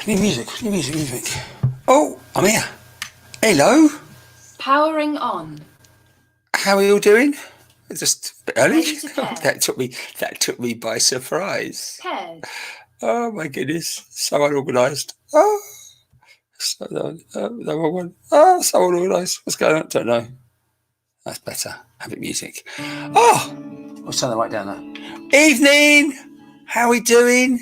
New music. Oh, I'm here. Hello. Powering on. How are you all doing? Just a bit early. Ready to pair. That took me by surprise. Paired. Oh my goodness, so unorganised. Oh, so the wrong one. Oh, so unorganised. What's going on? Don't know. That's better. Have it music. Oh, I'll turn the right down there. Evening. How are we doing?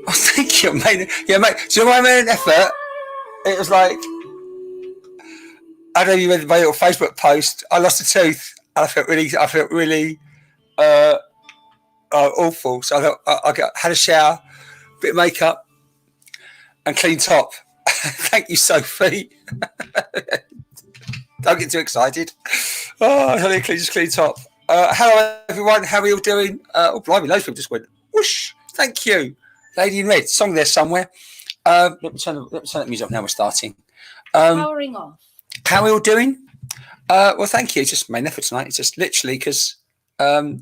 Oh, thank you, mate. Yeah, mate. Do you know why I made an effort? It was like, I don't know if you read my little Facebook post. I lost a tooth, and I felt really awful. So I had a shower, bit of makeup, and clean top. Thank you, Sophie. Don't get too excited. Oh, just clean top. Hello, everyone. How are you all doing? Oh, blimey, loads of people just went whoosh. Thank you, Lady in Red. Song there somewhere. Let me turn the music up now. We're starting. Powering off. How are we all doing? Well, thank you. Just made an effort tonight. It's just literally because, I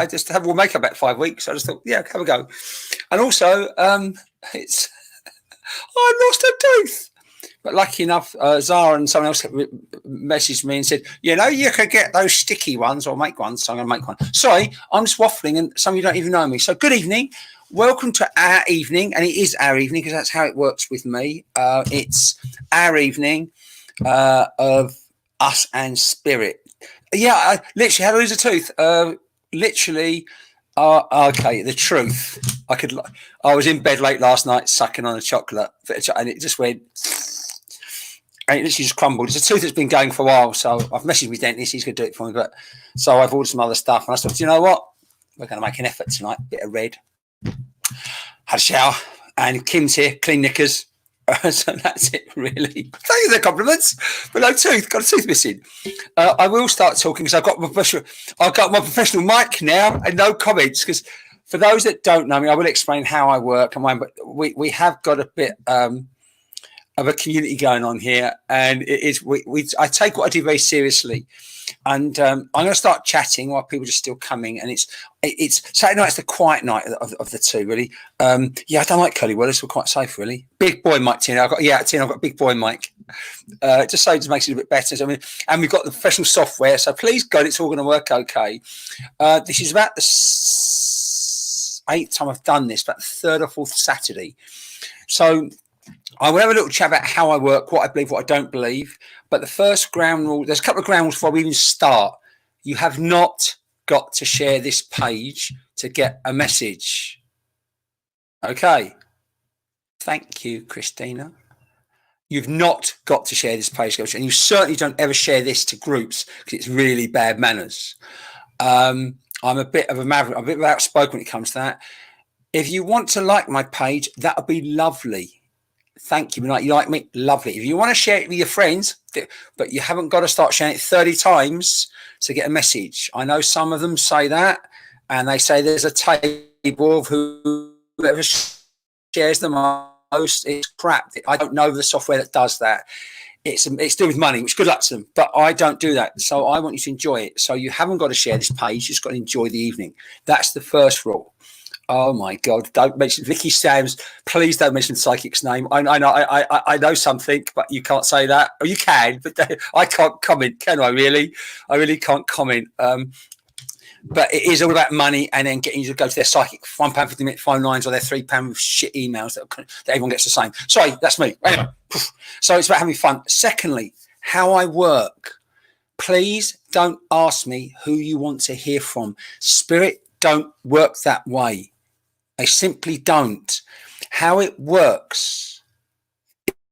just have all makeup about 5 weeks. So I just thought, yeah, have a go. And also, it's I lost a tooth. But lucky enough, Zara and someone else messaged me and said, you could get those sticky ones or make one. So I'm going to make one. Sorry, I'm just waffling and some of you don't even know me. So good evening. Welcome to our evening. And it is our evening because that's how it works with me. It's our evening of us and spirit. Yeah, I literally had to lose a tooth. Okay, the truth. I was in bed late last night sucking on a chocolate and it just went... And it literally just crumbled. It's a tooth that's been going for a while, so I've messaged my dentist. He's going to do it for me. But so I've ordered some other stuff, and I thought, do you know what? We're going to make an effort tonight. Bit of red. Had a shower, and Kim's here, clean knickers. So that's it, really. Thank you for the compliments. But no tooth, got a tooth missing. I will start talking because I've got my professional mic now, and no comments. Because for those that don't know me, I will explain how I work and why. But we have got a bit. Of a community going on here, and it is I take what I do very seriously, and I'm going to start chatting while people are just still coming. And it's Saturday night's the quiet night of the two, really. I don't like curly weathers. We're quite safe, really. Big boy mic, Tina. I've got a big boy mic. Just makes it a bit better. So, and we've got the professional software. So please God, it's all going to work okay. This is about the 8th time I've done this, about the 3rd or 4th Saturday. So I will have a little chat about how I work, what I believe, what I don't believe. But the first ground rule, there's a couple of ground rules before we even start. You have not got to share this page to get a message. Okay. Thank you, Christina. You've not got to share this page. And you certainly don't ever share this to groups because it's really bad manners. I'm a bit of a maverick. I'm a bit outspoken when it comes to that. If you want to like my page, that would be lovely. Thank you. You like me? Lovely. If you want to share it with your friends, but you haven't got to start sharing it 30 times to get a message. I know some of them say that, and they say there's a table of whoever shares the most. It's crap. I don't know the software that does that. It's to do with money, which good luck to them. But I don't do that. So I want you to enjoy it. So you haven't got to share this page. You just got to enjoy the evening. That's the first rule. Oh my God! Don't mention Vicky Sams. Please don't mention the psychic's name. I know. I know something, but you can't say that. Or you can, but I can't comment. Can I really? I really can't comment. But it is all about money, and then getting you to go to their psychic £1.50 phone lines or their £3 shit emails that everyone gets the same. Sorry, that's me. Anyway, so it's about having fun. Secondly, how I work. Please don't ask me who you want to hear from. Spirit don't work that way. They simply don't. How it works,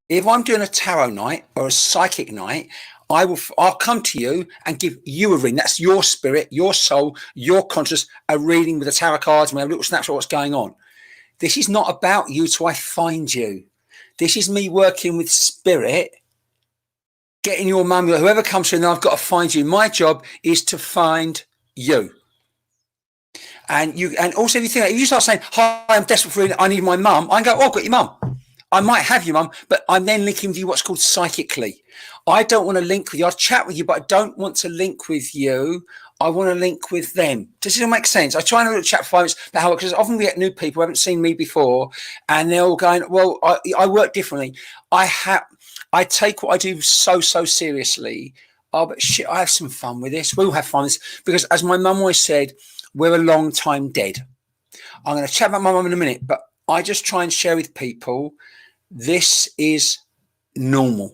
if I'm doing a tarot night or a psychic night, I'll come to you and give you a reading. That's your spirit, your soul, your conscious, a reading with the tarot cards, and we have a little snapshot of what's going on. This is not about you till I find you. This is me working with spirit, getting your mum, whoever comes through, and I've got to find you. My job is to find you. And also if you start saying, hi, I'm desperate for it, I need my mum, I go, oh, I've got your mum. I might have your mum, but I'm then linking with you what's called psychically. I don't want to link with you. I'll chat with you, but I don't want to link with you I want to link with them. Does it make sense? I try and chat for 5 minutes about how, because often we get new people who haven't seen me before, and they're all going, well, I work differently. I take what I do so seriously. Oh, but shit, I have some fun with this. We'll have fun with this, because as my mum always said, we're a long time dead. I'm going to chat about my mum in a minute, but I just try and share with people, this is normal.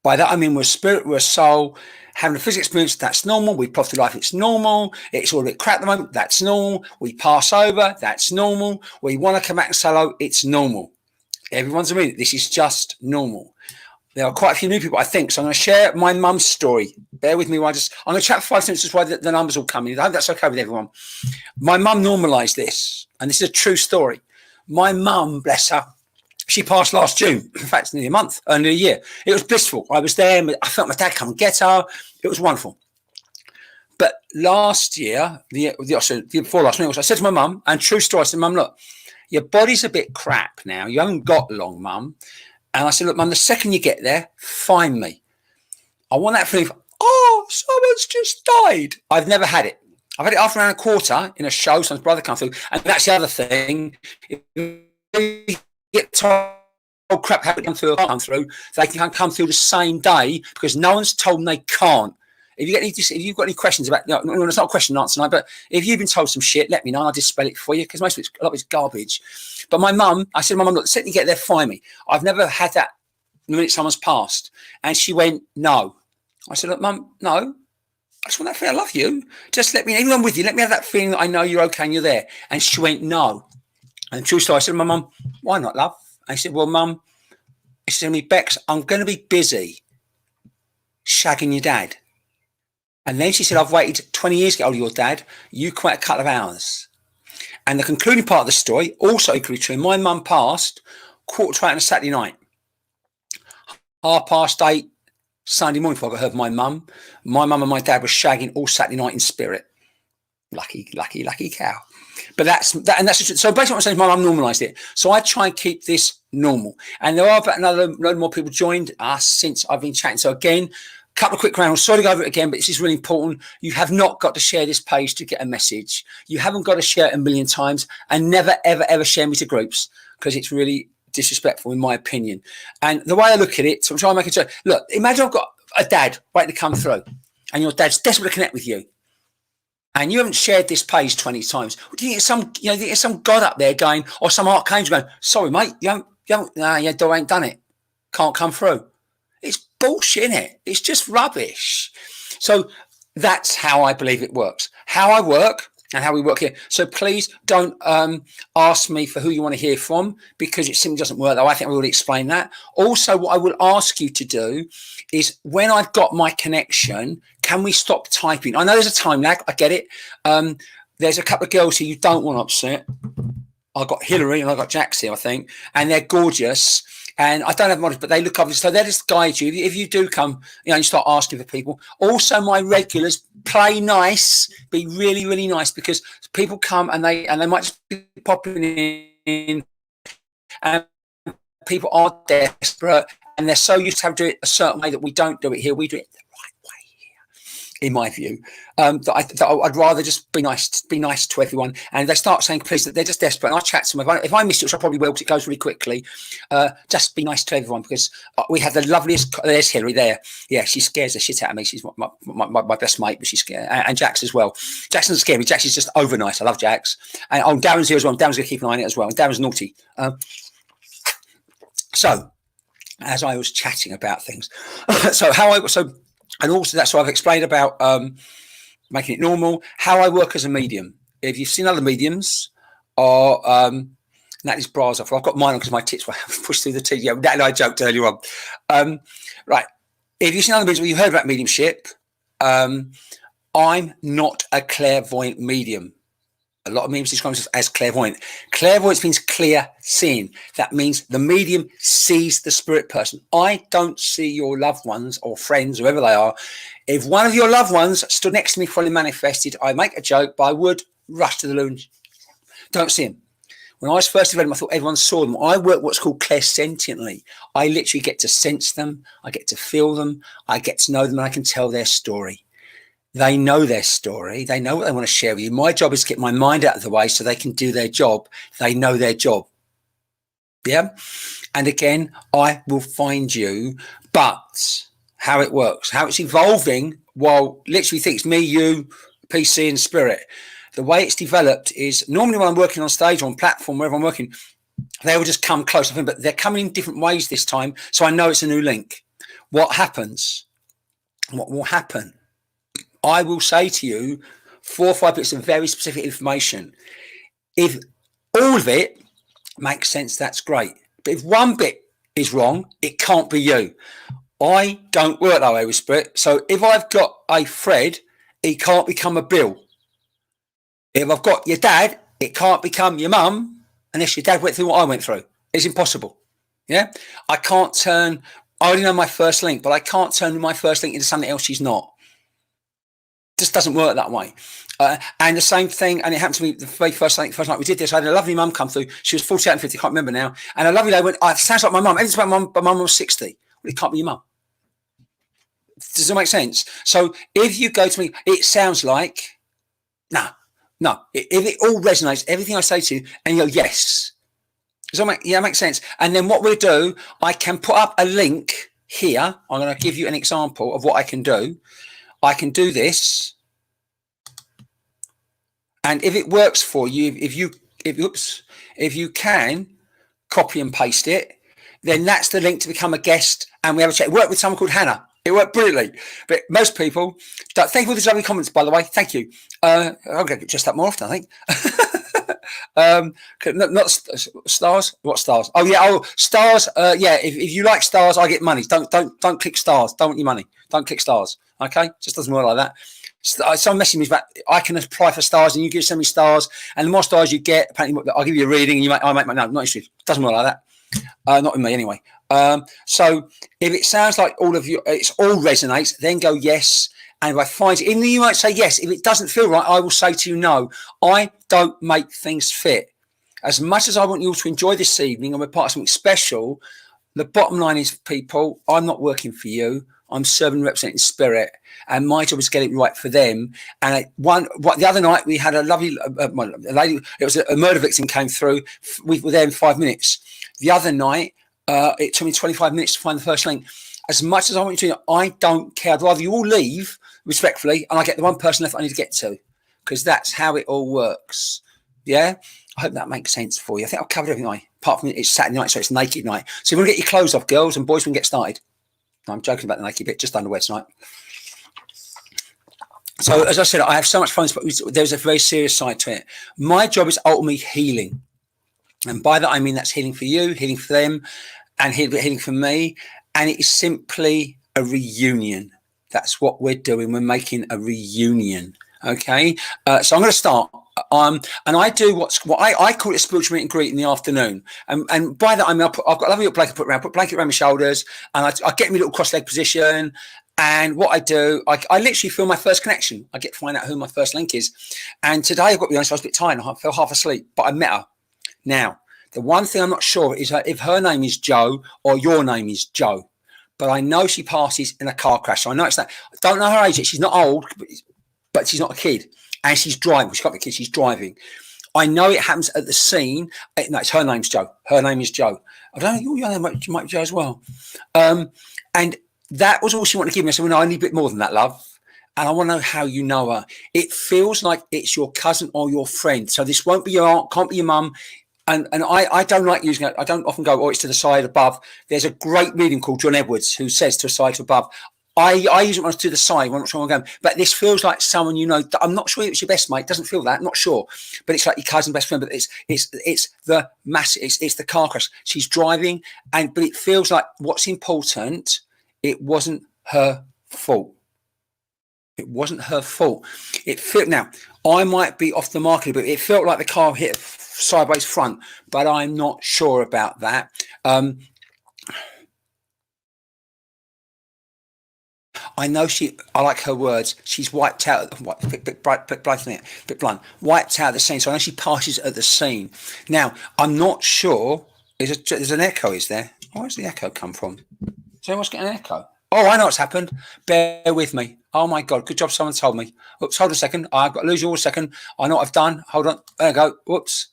By that, I mean, we're a spirit, we're a soul, having a physical experience, that's normal. We pop through life, it's normal. It's all a bit crap at the moment, that's normal. We pass over, that's normal. We want to come back and say hello, it's normal. Everyone's a minute, this is just normal. There are quite a few new people, I think, so I'm going to share my mum's story. Bear with me while I'm going to chat for 5 minutes, that's why the numbers will come in. I hope that's okay with everyone. My mum normalised this, and this is a true story. My mum, bless her, she passed last June. In fact, nearly a month, nearly a year. It was blissful. I was there. I felt my dad come and get her. It was wonderful. But last year, the before last week, I said to my mum, and true story, I said, Mum, look, your body's a bit crap now. You haven't got long, Mum. And I said, look, Mum, the second you get there, find me. I want that feeling of, oh, someone's just died. I've never had it. I've had it after around a quarter in a show. Someone's brother come through. And that's the other thing. If you get told, oh crap, how it come through, they can come through the same day, because no one's told them they can't. If you've got any questions about, no, it's not a question and answer tonight, but if you've been told some shit, let me know. I'll dispel it for you, because most of a lot of it's garbage. But my mum, I said, my mum, look, the second you get there, find me. I've never had that the minute someone's passed. And she went, no. I said, look, Mum, no. I just want that feeling. I love you. Just let me, anyone with you, let me have that feeling that I know you're okay and you're there. And she went, no. And true story, I said to my mum, why not, love? And she said, well, Mum, she said to me, Bex, I'm going to be busy shagging your dad. And then she said, I've waited 20 years to get hold of your dad. You quit a couple of hours. And the concluding part of the story, also equally true, my mum passed 7:45 on a Saturday night. 8:30 Sunday morning before I heard my mum. My mum and my dad were shagging all Saturday night in spirit. Lucky cow. But that's that, and that's just, so basically what I'm saying is my mum normalised it. So I try and keep this normal. And there are about another load more people joined us since I've been chatting. So again, a couple of quick rounds. Sorry to go over it again, but this is really important. You have not got to share this page to get a message. You haven't got to share it a million times, and never, ever share me to groups, because it's really disrespectful in my opinion. And the way I look at it, so I'm trying to make it so, look, imagine I've got a dad waiting to come through, and your dad's desperate to connect with you, and you haven't shared this page 20 times. Do you think it's some god up there going, or some archangel going, sorry mate, you ain't done it, can't come through? It's bullshit, isn't it? It's just rubbish. So that's how I believe it works. How I work and how we work here. So please don't ask me for who you want to hear from, because it simply doesn't work, though. I think I already explained that. Also, what I will ask you to do is, when I've got my connection, can we stop typing? I know there's a time lag. I get it. There's a couple of girls here you don't want to upset. I've got Hillary and I've got Jax here, I think, and they're gorgeous. And I don't have models, but they look obvious. So they'll just guide you. If you do come, you start asking for people. Also, my regulars, play nice, be really, really nice, because people come and they might just be popping in, and people are desperate, and they're so used to have to do it a certain way that we don't do it here. We do it the right way here, in my view. I'd rather just be nice to everyone. And they start saying, please, that they're just desperate. And I chat to them. If I miss it, which I probably will, because it goes really quickly, just be nice to everyone, because we have the loveliest. There's Hillary there. Yeah, she scares the shit out of me. She's my best mate, but she's scared. And Jax as well. Jax doesn't scare me. Jax is just over nice. I love Jax. And Darren's here as well. Darren's going to keep an eye on it as well. And Darren's naughty. So, as I was chatting about things, and also that's what I've explained about making it normal, how I work as a medium. If you've seen other mediums, or Natalie's bras off, I've got mine on because my tits were pushed through the teeth. Yeah, Natalie, I joked earlier on. Right. If you've seen other mediums, you heard about mediumship. I'm not a clairvoyant medium. A lot of mediums describe themselves as clairvoyant. Clairvoyance means clear seeing. That means the medium sees the spirit person. I don't see your loved ones or friends, whoever they are. If one of your loved ones stood next to me fully manifested, I make a joke, but I would rush to the loo and don't see him. When I was first developing, I thought everyone saw them. I work what's called clairsentiently. I literally get to sense them. I get to feel them. I get to know them, and I can tell their story. They know their story. They know what they want to share with you. My job is to get my mind out of the way so they can do their job. They know their job. Yeah. And again, I will find you, but how it works, how it's evolving, while literally thinks me, you, PC and spirit. The way it's developed is normally when I'm working on stage or on platform, wherever I'm working, they will just come close, but they're coming in different ways this time. So I know it's a new link. What happens? What will happen? I will say to you 4 or 5 bits of very specific information. If all of it makes sense, that's great. But if one bit is wrong, it can't be you. I don't work that way with spirit. So if I've got a Fred, he can't become a Bill. If I've got your dad, it can't become your mum unless your dad went through what I went through. It's impossible. Yeah. I already know my first link, but I can't turn my first link into something else she's not. Just doesn't work that way. And the same thing, and it happened to me the very first night we did this. I had a lovely mum come through. She was 48 and 50, can't remember now. And a lovely lady went, it sounds like my mum. Everything's about mum, but mum was 60. Well, it can't be your mum. Does that make sense? So if you go to me, it sounds like, no. If it all resonates, everything I say to you, and you go, yes. Does that make sense? And then what we'll do, I can put up a link here. I'm going to give you an example of what I can do. I can do this, and if it works for you, if you can copy and paste it, then that's the link to become a guest, and we have a chat. It worked with someone called Hannah. It worked brilliantly, but most people don't. Thank you for the lovely comments, by the way. Thank you. I'm going to get just up more often, I think. Not stars. What stars? Oh yeah. Oh, stars. Yeah. If you like stars, I get money. Don't click stars. Don't want your money. Don't click stars. Okay. Just doesn't work like that. Someone messaging me about I can apply for stars and you can send me stars, and the more stars you get, apparently I'll give you a reading and I make money. No, not interested. Doesn't work like that. Not with me anyway. So if it sounds like all of you, it's all resonates, then go yes. And if I find it, even though you might say yes, if it doesn't feel right, I will say to you no. I don't make things fit. As much as I want you all to enjoy this evening and we're part of something special, the bottom line is, people, I'm not working for you. I'm serving and representing spirit, and my job is to get it right for them. And the other night we had a lovely lady. It was a murder victim came through. We were there in 5 minutes. The other night, it took me 25 minutes to find the first link. As much as I want you to, I don't care. I'd rather you all leave respectfully, and I get the one person left I need to get to, because that's how it all works. Yeah, I hope that makes sense for you. I think I've covered everything. Apart from it's Saturday night, so it's naked night. So you want to get your clothes off, girls, and boys, we can get started. No, I'm joking about the naked bit, just underwear tonight. So as I said, I have so much fun, but there's a very serious side to it. My job is ultimately healing. And by that, I mean that's healing for you, healing for them, and healing for me. And it is simply a reunion. That's what we're doing. We're making a reunion. Okay. So I'm going to start. And I do what I call it a spiritual meet and greet in the afternoon. And by that, I mean, I've got a lovely little blanket put a blanket around my shoulders, and I get in my little cross-leg position. And what I do, I literally feel my first connection. I get to find out who my first link is. And today, I've got to be honest, I was a bit tired. I fell half asleep, but I met her. Now, the one thing I'm not sure is if her name is Joe or your name is Joe. But I know she passes in a car crash. So I know it's that. I don't know her age yet. She's not old, but she's not a kid. And she's driving. She's got the kid. She's driving. I know it happens at the scene. No, it's her name's Joe. Her name is Joe. I don't know. Your name might be Joe as well. And that was all she wanted to give me. I said, well, no, I need a bit more than that, love. And I want to know how you know her. It feels like it's your cousin or your friend. So this won't be your aunt, can't be your mum. And I don't like using it. I don't often go, oh, it's to the side above. There's a great reading called John Edwards who says to the side to above. I use it when it's to the side, when I'm not sure where I'm going. But this feels like someone you know. I'm not sure it's your best mate. It doesn't feel that. I'm not sure. But it's like your cousin, best friend. But it's the mass. It's the car crash. She's driving, but it feels like what's important. It wasn't her fault. It wasn't her fault. It felt, now I might be off the mark a bit. It felt like the car hit sideways front, but I'm not sure about that. I know I like her words. She's wiped out, bit blunt, wiped out the scene. So I know she passes at the scene. Now, I'm not sure. There's an echo, is there? Where does the echo come from? So what's getting an echo? Oh, I know what's happened. Bear with me. Oh my God, good job. Someone told me. Oops, hold on a second. I've got to lose you all a second. I know what I've done. Hold on. There you go. Whoops.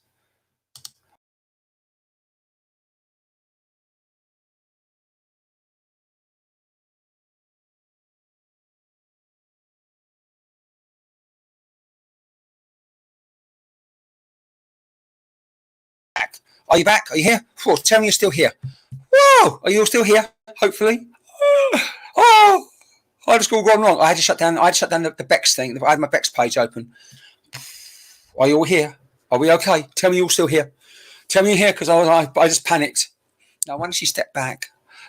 Are you back? Are you here? Oh, tell me you're still here. Whoa! Are you all still here? Hopefully. Oh, I just got gone wrong. I had to shut down. The Bex thing. I had my Bex page open. Are you all here? Are we okay? Tell me you're all still here. Tell me you're here because I just panicked. Now, why don't you step back?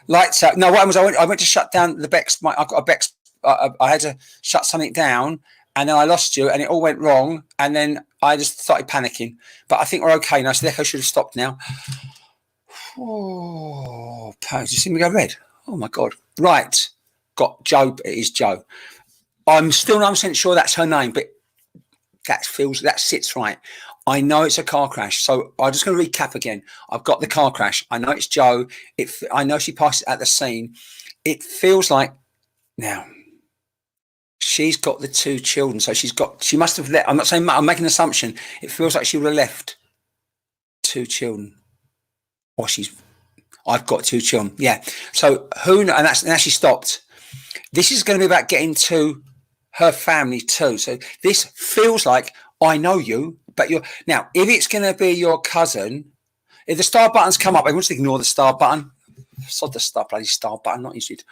Lights out. No, what happened was I went to shut down the Bex. I got a Bex. I had to shut something down, and then I lost you, and it all went wrong, and then I just started panicking. But I think we're okay now. So the echo should have stopped now. Oh, you see me go red? Oh my God! Right, got Joe. It is Joe. I'm still 9% sure that's her name, but that sits right. I know it's a car crash, so I'm just going to recap again. I've got the car crash. I know it's Joe. I know she passes at the scene. It feels like now she's got the 2 children, so she must have let. I'm not saying. I'm making an assumption. It feels like she would have left 2 children, or I've got 2 children. Yeah. So who? And now she stopped. This is going to be about getting to her family too. So this feels like I know you, but you're now. If it's going to be your cousin, if the star buttons come up, I want to ignore the star button. Sod the bloody star button, not used.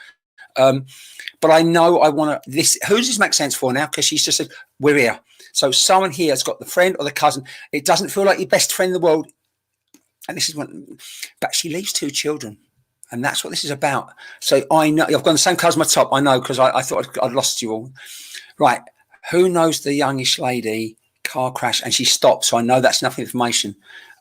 But I know I want to. Who does this make sense for now? Because she's just said we're here. So someone here has got the friend or the cousin. It doesn't feel like your best friend in the world. And this is one, but she leaves 2 children. And that's what this is about. So I know I've got the same colours on my top. I know because I thought I'd lost you all. Right. Who knows the youngish lady car crash and she stopped? So I know that's enough information.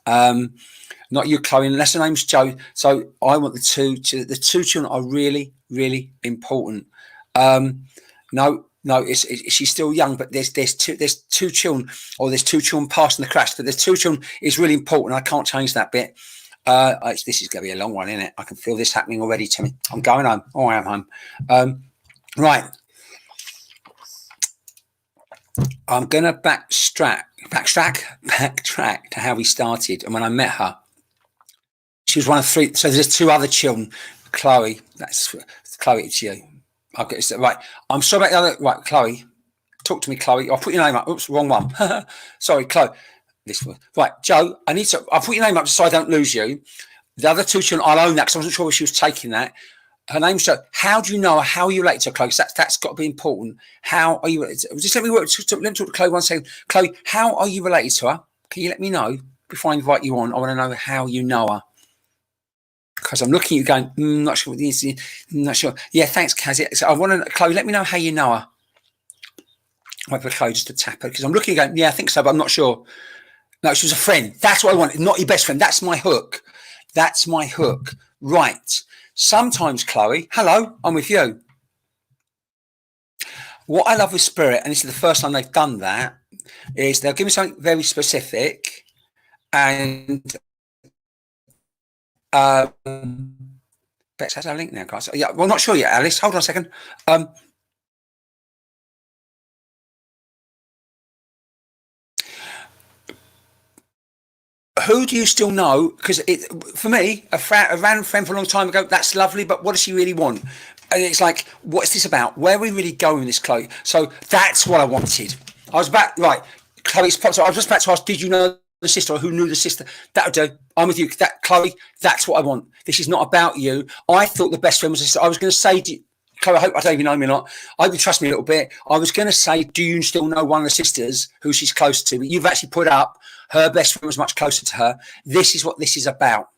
Not you, Chloe, unless her name's Joe. So I want the 2 children are really, really important. No, she's still young, but there's 2 children, or there's 2 children passing the crash. But there's 2 children is really important. I can't change that bit. This is going to be a long one, isn't it? I can feel this happening already to me. I'm going home. Oh, I am home. Right. I'm going to backtrack to how we started. And when I met her, she was one of 3. So there's 2 other children. Chloe, that's Chloe, it's you. Okay, so, right. I'm sorry about the other. Right, Chloe, talk to me, Chloe. I'll put your name up. Oops, wrong one. Sorry, Chloe. This one. Right, Joe, I'll put your name up so I don't lose you. The other 2 children, I'll own that because I wasn't sure where she was taking that. Her name's Joe. How do you know her? How are you related to her, Chloe? That's got to be important. How are you? Just let me talk to Chloe 1 second. Chloe, how are you related to her? Can you let me know before I invite you on? I want to know how you know her. Because I'm looking at you going, not sure what this is, not sure. Yeah, thanks, Kaz. So I want to, Chloe, let me know how you know her. I wait for Chloe just to tap her because I'm looking at going, yeah, I think so, but I'm not sure. No, she was a friend. That's what I want. Not your best friend. That's my hook. That's my hook. Right. Sometimes, Chloe, hello, I'm with you. What I love with Spirit, and this is the first time they've done that, is they'll give me something very specific and Bex has our link now, guys. Yeah, well, not sure yet, Alice. Hold on a second. Who do you still know? Because for me, a random friend for a long time ago, that's lovely, but what does she really want? And it's like, what's this about? Where are we really going with this, Chloe? So that's what I wanted. I was about, right, Chloe's popped. So I was just about to ask, did you know the sister or who knew the sister? That would do. I'm with you. Chloe, that's what I want. This is not about you. I thought the best friend was the sister. I was going to say, Chloe, I don't even know me or not. I hope you trust me a little bit. I was going to say, do you still know one of the sisters who she's close to? But you've actually put up her best friend was much closer to her. This is what this is about.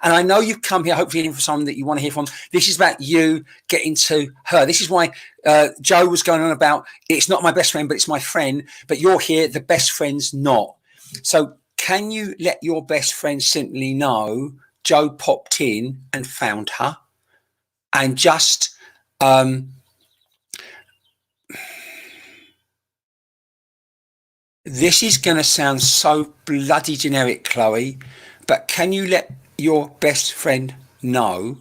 And I know you've come here hopefully looking for someone that you want to hear from. This is about you getting to her. This is why Joe was going on about, it's not my best friend, but it's my friend. But you're here, the best friend's not. So can you let your best friend simply know Joe popped in and found her? And just this is going to sound so bloody generic, Chloe, but can you let your best friend know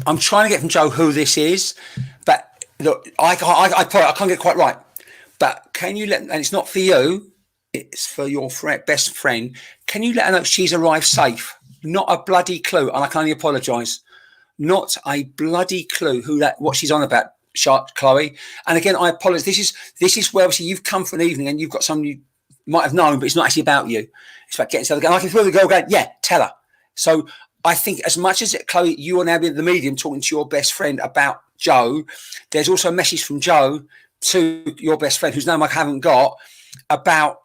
I'm trying to get from Joe who this is, but look, I can't get it quite right. But can you let? And it's not for you. It's for your best friend. Can you let her know she's arrived safe? Not a bloody clue, and I can only apologise. Not a bloody clue what she's on about, Chloe. And again, I apologise. This is where obviously you've come for an evening and you've got someone you might have known, but it's not actually about you. It's about getting to the other girl. And I can feel the girl going, yeah, tell her. So I think as much as Chloe, you are now being the medium talking to your best friend about Joe, there's also a message from Joe to your best friend, whose name I haven't got, about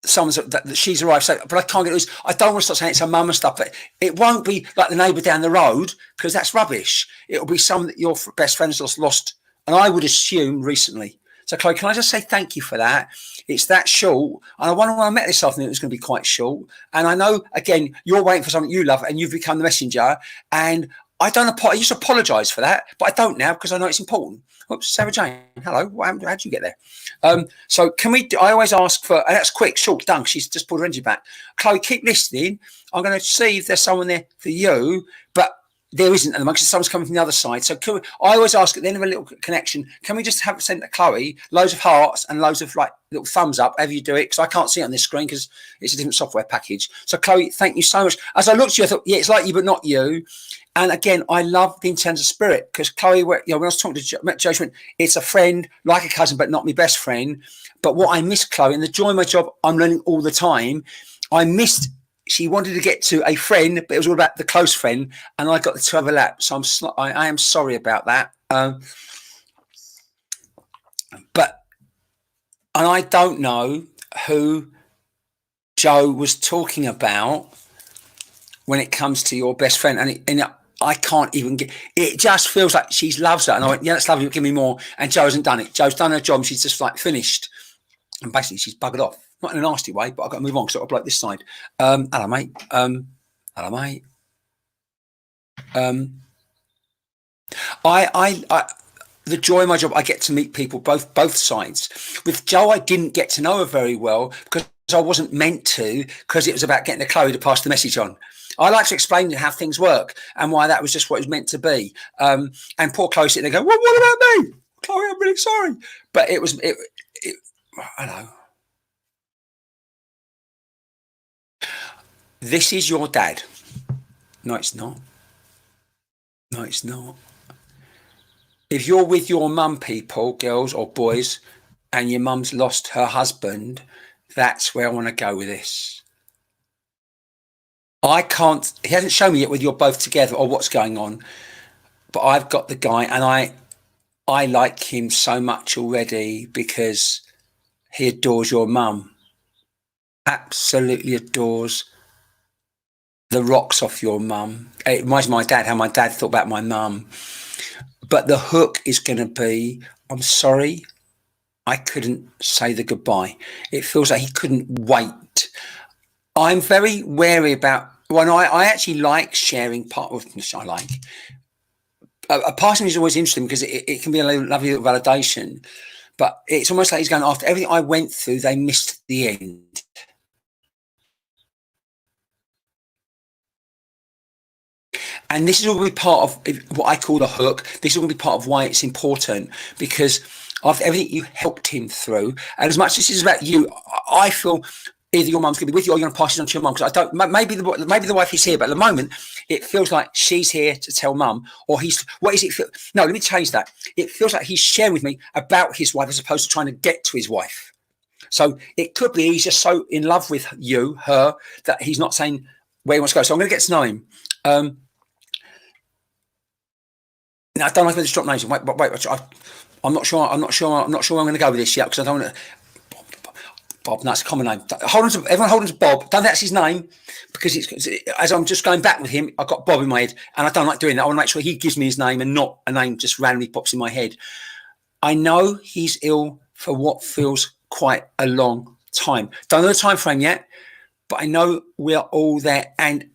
someone's that she's arrived. So, but I can't get loose. I don't want to start saying it's her mum and stuff, but it won't be like the neighbour down the road because that's rubbish. It'll be someone that your best friend's lost, and I would assume recently. So, Chloe, can I just say thank you for that? It's that short, and I wonder when I met this afternoon, it was going to be quite short. And I know, again, you're waiting for something you love, and you've become the messenger. And I used to apologise for that, but I don't now because I know it's important. Oops, Sarah Jane, hello. How did you get there? So can we? I always ask for, and that's quick, short, done. She's just pulled her energy back. Chloe, keep listening. I'm going to see if there's someone there for you, but there isn't at the moment because someone's coming from the other side. So I always ask at the end of a little connection, can we just have sent to Chloe loads of hearts and loads of like little thumbs up, however you do it, because I can't see it on this screen because it's a different software package. So Chloe, thank you so much. As I looked at you, I thought, yeah, it's like you, but not you. And again, I love the intense spirit because Chloe, when I was talking to Joe, she went, it's a friend, like a cousin, but not my best friend. But what I miss, Chloe, and the joy of my job, I'm learning all the time. I missed, she wanted to get to a friend, but it was all about the close friend. And I got the two overlap. So I am sorry about that. And I don't know who Joe was talking about when it comes to your best friend. And I can't even get it. Just feels like she loves her, and I went, yeah, that's lovely, give me more. And Jo hasn't done it. Jo's done her job, and she's just like finished, and basically she's buggered off, not in a nasty way, but I've got to move on because I've got to bloke this side. Hello mate. Hello mate. I the joy of my job, I get to meet people both sides. With Jo, I didn't get to know her very well because I wasn't meant to, because it was about getting the Chloe to pass the message on. I like to explain how things work and why that was just what it was meant to be. And poor Chloe sitting there going, well, what about me? Chloe, I'm really sorry. But it was, I know. This is your dad. No, it's not. No, it's not. If you're with your mum, people, girls or boys, and your mum's lost her husband, that's where I want to go with this. I can't, he hasn't shown me yet whether you're both together or what's going on, but I've got the guy, and I like him so much already because he adores your mum. Absolutely adores the rocks off your mum. It reminds me of my dad, how my dad thought about my mum. But the hook is going to be, I'm sorry, I couldn't say the goodbye. It feels like he couldn't wait. I'm very wary about, well, I actually like sharing part of, I like, a part of me is always interesting because it can be a lovely little validation, but it's almost like he's going, after everything I went through, they missed the end. And this is all going to be part of what I call the hook. This is going to be part of why it's important, because after everything you helped him through, and as much as this is about you, I feel either your mum's going to be with you or you're going to pass it on to your mum, because I don't, maybe the wife is here, but at the moment it feels like she's here to tell mum, or what is it? No, let me change that. It feels like he's sharing with me about his wife as opposed to trying to get to his wife. So it could be he's just so in love with her, that he's not saying where he wants to go. So I'm going to get to know him. Now, I don't like to drop names. Wait, I'm not sure. I'm going to go with this yet because I don't want to. Bob, that's a common name. Everyone hold on to Bob. That's his name, because as I'm just going back with him, I've got Bob in my head, and I don't like doing that. I want to make sure he gives me his name and not a name just randomly pops in my head. I know he's ill for what feels quite a long time. Don't know the time frame yet, but I know we're all there, and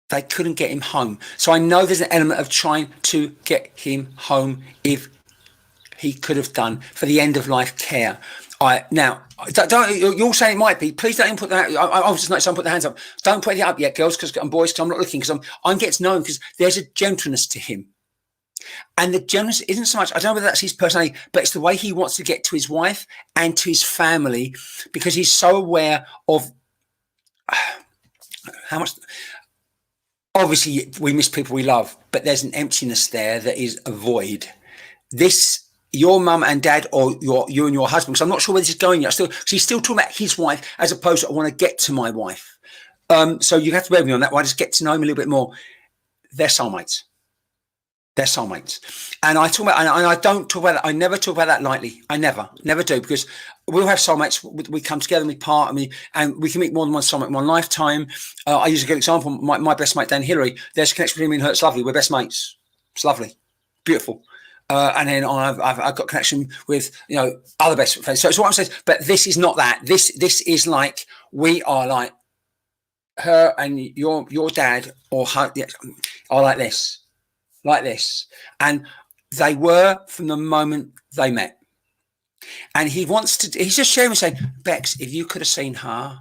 they couldn't get him home. So I know there's an element of trying to get him home if he could have done for the end of life care. Now, you're saying it might be. Please don't even put that. I was just like, someone put their hands up. Don't put it up yet, girls, and boys, because I'm not looking, because I'm getting to know him, because there's a gentleness to him. And the gentleness isn't so much, I don't know whether that's his personality, but it's the way he wants to get to his wife and to his family, because he's so aware of how much. Obviously, we miss people we love, but there's an emptiness there that is a void. Your mum and dad, or you and your husband, because I'm not sure where this is going yet. He's still talking about his wife, as opposed to I want to get to my wife. So you have to bear with me on that one. I just get to know him a little bit more. They're soulmates. They're soulmates. And I talk about, and I don't talk about that. I never talk about that lightly. I never do, because we'll have soulmates. We come together and we part, and we can meet more than one soulmate in one lifetime. I use a good example. My best mate, Dan Hillary, there's a connection between me and her. It's lovely. We're best mates. It's lovely. Beautiful. And then I've got connection with, other best friends. So it's what I'm saying. But this is not that. This is like, we are like her and your dad or her are like this. Like this. And they were from the moment they met. And he's just sharing, saying, Bex, if you could have seen her.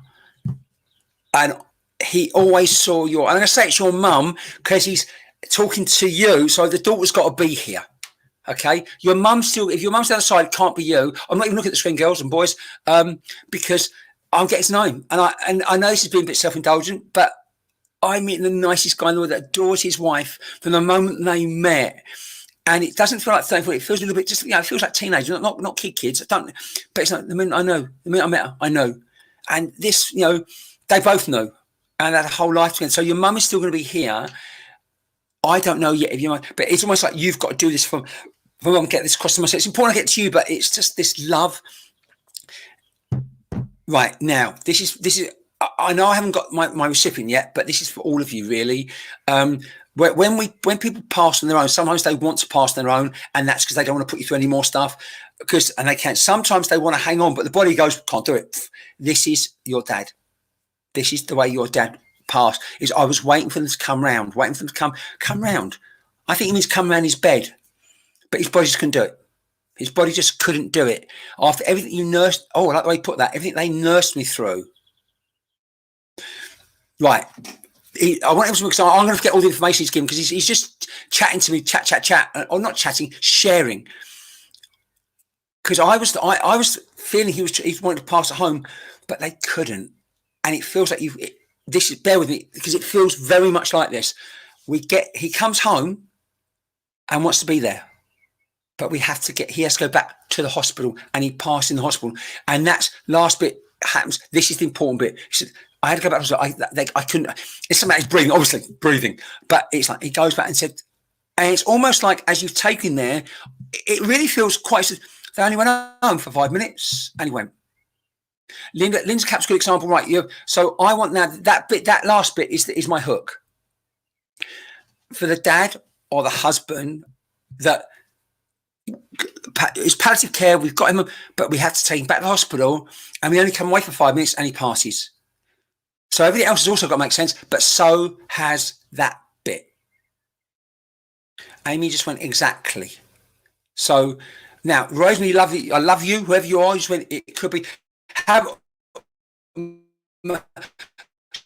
And he always saw I'm going to say it's your mum, because he's talking to you. So the daughter's got to be here. Okay. If your mum's down the side, it can't be you. I'm not even looking at the screen, girls and boys, because I'm getting to know him. And I know this has been a bit self-indulgent, but I meet the nicest guy in the world that adores his wife from the moment they met. And it doesn't feel like 34. It feels a little bit just, it feels like teenagers, not kids. But it's like the minute I met her, I know. And this, they both know. And they had a whole life together. So your mum is still going to be here. I don't know yet if you might, but it's almost like you've got to do this for mum, get this across to myself. It's important I get to you, but it's just this love. Right now, this is. I know I haven't got my recipient yet, but this is for all of you, really. When people pass on their own, sometimes they want to pass on their own, and that's because they don't want to put you through any more stuff. And they can't. Sometimes they want to hang on, but the body goes, can't do it. This is your dad. This is the way your dad passed. I was waiting for them to come round, come round. I think he means come round his bed, but his body just couldn't do it. His body just couldn't do it. After everything you nursed, I like the way you put that, everything they nursed me through. Right. I want him to, because I'm going to get all the information he's given, because he's just chatting to me, chat, or not chatting, sharing. Because I was feeling he wanted to pass it home, but they couldn't. And it feels like bear with me, because it feels very much like this. He comes home and wants to be there, but he has to go back to the hospital, and he passed in the hospital. And that's last bit happens. This is the important bit. He said, I had to go back. I couldn't. It's something he's breathing, obviously breathing, but it's like he goes back and said, and it's almost like as you've taken there, it really feels quite. They only went home for 5 minutes, and he went. Linda's cap's a good example, right? So I want now that last bit is my hook for the dad or the husband that is palliative care. We've got him, but we have to take him back to the hospital, and we only come away for 5 minutes, and he passes. So everything else has also got to make sense, but so has that bit. Amy just went exactly. So now, Rosemary, I love you, whoever you are. Just went. It could be.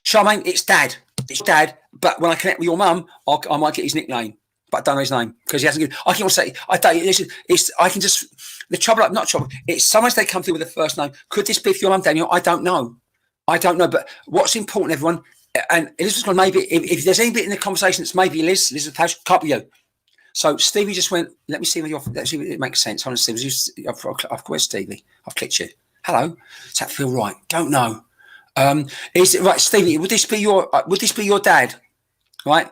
Charmaine, it's dad. It's dad. But when I connect with your mum, I might get his nickname, but I don't know his name because he hasn't given. I can say I don't. I can just the trouble. Not trouble. It's sometimes they come through with the first name. Could this be for your mum, Daniel? I don't know. But what's important, everyone, and Elizabeth's gone, maybe if there's any bit in the conversation that's maybe Elizabeth House, can't be you. So Stevie just went, let me see if it makes sense. Hold on, Stevie. Where's Stevie? I've clicked you. Hello. Does that feel right? Don't know. Is it right, Stevie? Would this be your dad? Right?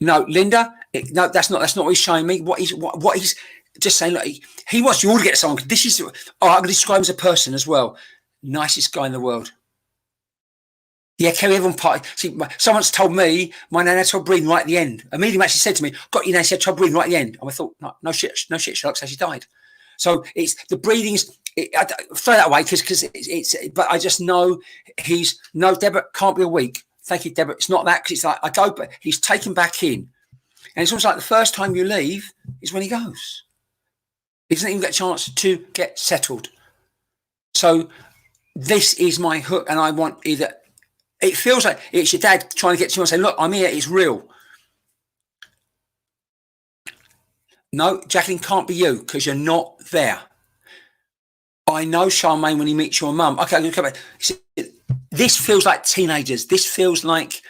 No, Linda. No, that's not what he's showing me. What he's just saying. Like, he wants you all to get someone. This is. I'm going to describe him as a person as well. Nicest guy in the world. Yeah, Kerry, everyone party. See, someone's told me my nan had trouble breathing right at the end. A medium actually said to me, got your nan, she had trouble breathing right at the end. And I thought, no shit, Sherlock, so she died. So it's the breathing's, I throw that away because it's, but I just know Deborah can't be a week. Thank you, Deborah. It's not that, because it's like, I go, but he's taken back in. And it's almost like the first time you leave is when he goes. He doesn't even get a chance to get settled. So this is my hook, and I want either, it feels like it's your dad trying to get to you and say, look, I'm here, it's real. No, Jacqueline can't be you because you're not there. I know Charmaine when he meets your mum. Okay, I'm going to come back. This feels like teenagers. This feels like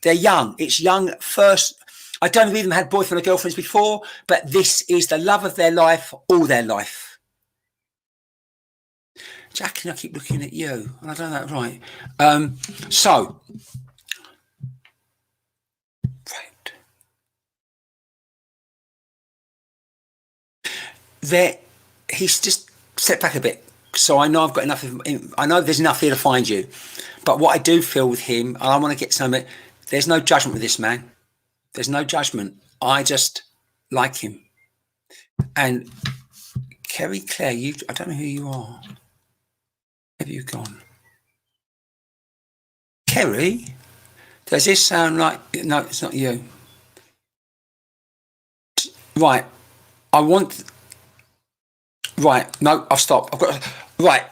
they're young. It's young first. I don't know if they've had boyfriend or girlfriends before, but this is the love of their life, all their life. Jacqueline, I keep looking at you, and I don't know that right. So, right. There, he's just stepped back a bit. So I know I've got enough. I know there's enough here to find you. But what I do feel with him, and I want to get to know him, there's no judgment with this man. There's no judgment. I just like him. And Kerry Claire, I don't know who you are. Where have you gone? Kerry? Does this sound like... No, it's not you. Right. I want... Right. No, I've stopped. I've got... Right.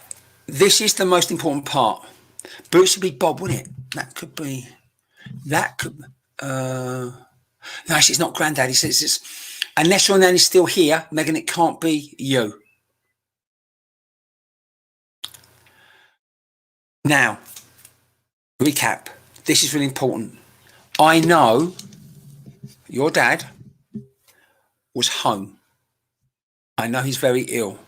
This is the most important part. Boots would be Bob, wouldn't it? That could be... That could... No, actually, it's not Granddad. He says it's... Unless your nanny's still here, Megan, it can't be you. Now, recap. This is really important. I know your dad was home. I know he's very ill.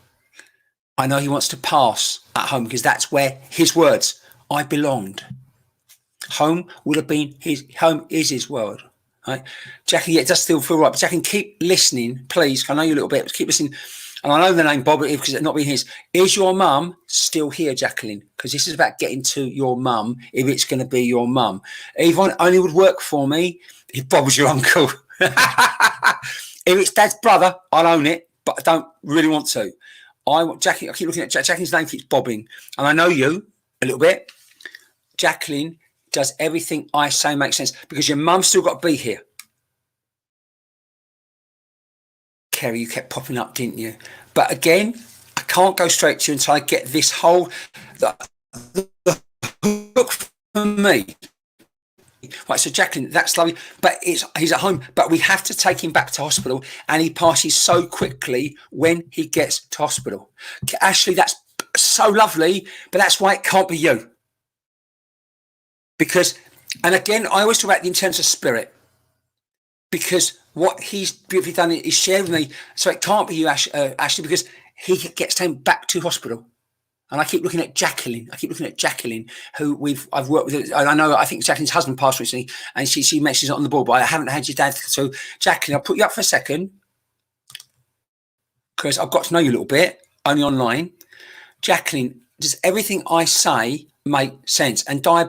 I know he wants to pass at home because that's where his words, I belonged. Home would have been his, home is his world. Right? Jackie, yeah, it does still feel right, but Jackie, keep listening, please. I know you a little bit, but keep listening. And I know the name Bob because it's not been his. Is your mum still here, Jacqueline? Because this is about getting to your mum, if it's going to be your mum. Yvonne only would work for me if Bob was your uncle. If it's Dad's brother, I'll own it, but I don't really want to. Jackie, I keep looking at Jacqueline's name keeps bobbing. And I know you a little bit. Jacqueline, does everything I say make sense? Because your mum's still got to be here. Kerry, you kept popping up, didn't you? But again, I can't go straight to you until I get this whole the hook for me. Right, so Jacqueline, that's lovely, but he's at home, but we have to take him back to hospital, and he passes so quickly when he gets to hospital. Ashley, that's so lovely, but that's why it can't be you. Because, and again, I always talk about the intent of spirit, because what he's beautifully done is shared with me. So it can't be you, Ashley, because he gets taken back to hospital. And I keep looking at Jacqueline. Who I've worked with. I know, I think Jacqueline's husband passed recently, and she mentions it on the board, but I haven't had your dad. So Jacqueline, I'll put you up for a second, because I've got to know you a little bit, only online. Jacqueline, does everything I say make sense? And Di,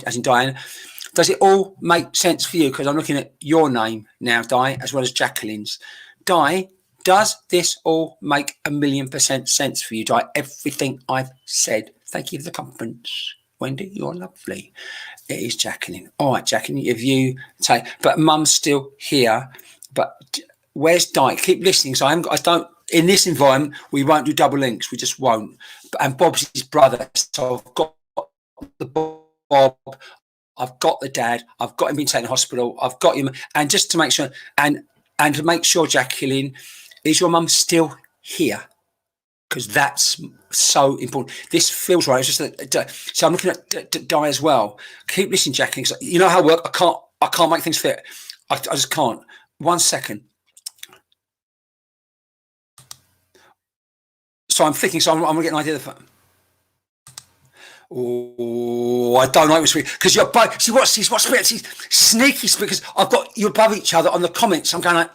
as in Diane, does it all make sense for you? Because I'm looking at your name now, Di, as well as Jacqueline's. Di, does this all make 1,000,000% sense for you, Di? Everything I've said. Thank you for the compliments. Wendy, you're lovely. It is Jacqueline. All right, Jacqueline, if you take, but Mum's still here. But where's Di? Keep listening. So I don't, in this environment, we won't do double links. We just won't. And Bob's his brother. So I've got the Bob, I've got the dad, I've got him being taken to hospital, I've got him, and just to make sure, and to make sure, Jacqueline, is your mum still here? Because that's so important. This feels right. It's just that, so I'm looking at Di as well. Keep listening, Jacqueline. You know how I work. I can't make things fit. I just can't. 1 second. So I'm thinking. So I'm gonna get an idea of the. Oh, I don't know because you're both. See what's she's sneaky because I've got you above each other on the comments. I'm going like,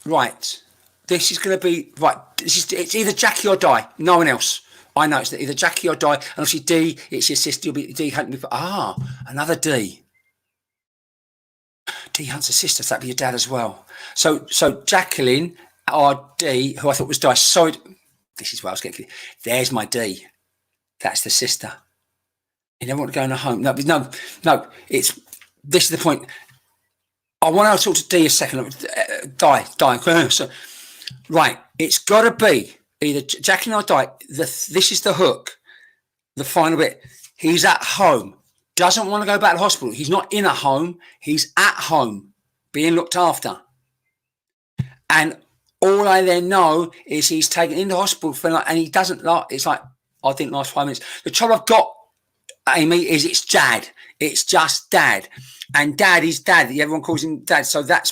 right. This is going to be right. It's either Jackie or Di. No one else. I know it's either Jackie or Di. And obviously D, it's your sister. You'll be D hunting me for another D. D hunts a sister. So that'd be your dad as well. So Jacqueline or D, who I thought was Di. Sorry. This is where I was getting. There's my D. That's the sister. You never want to go in a home. No. It's this is the point. I want to talk to D a second. Die. So, right, it's got to be either Jacqueline or Di. This is the hook, the final bit. He's at home, doesn't want to go back to the hospital. He's not in a home. He's at home, being looked after. And all I then know is he's taken into hospital for and he doesn't like. It's like I didn't last 5 minutes. The trouble I've got, Amy, is it's Dad. It's just Dad. And Dad is Dad. Everyone calls him Dad. So that's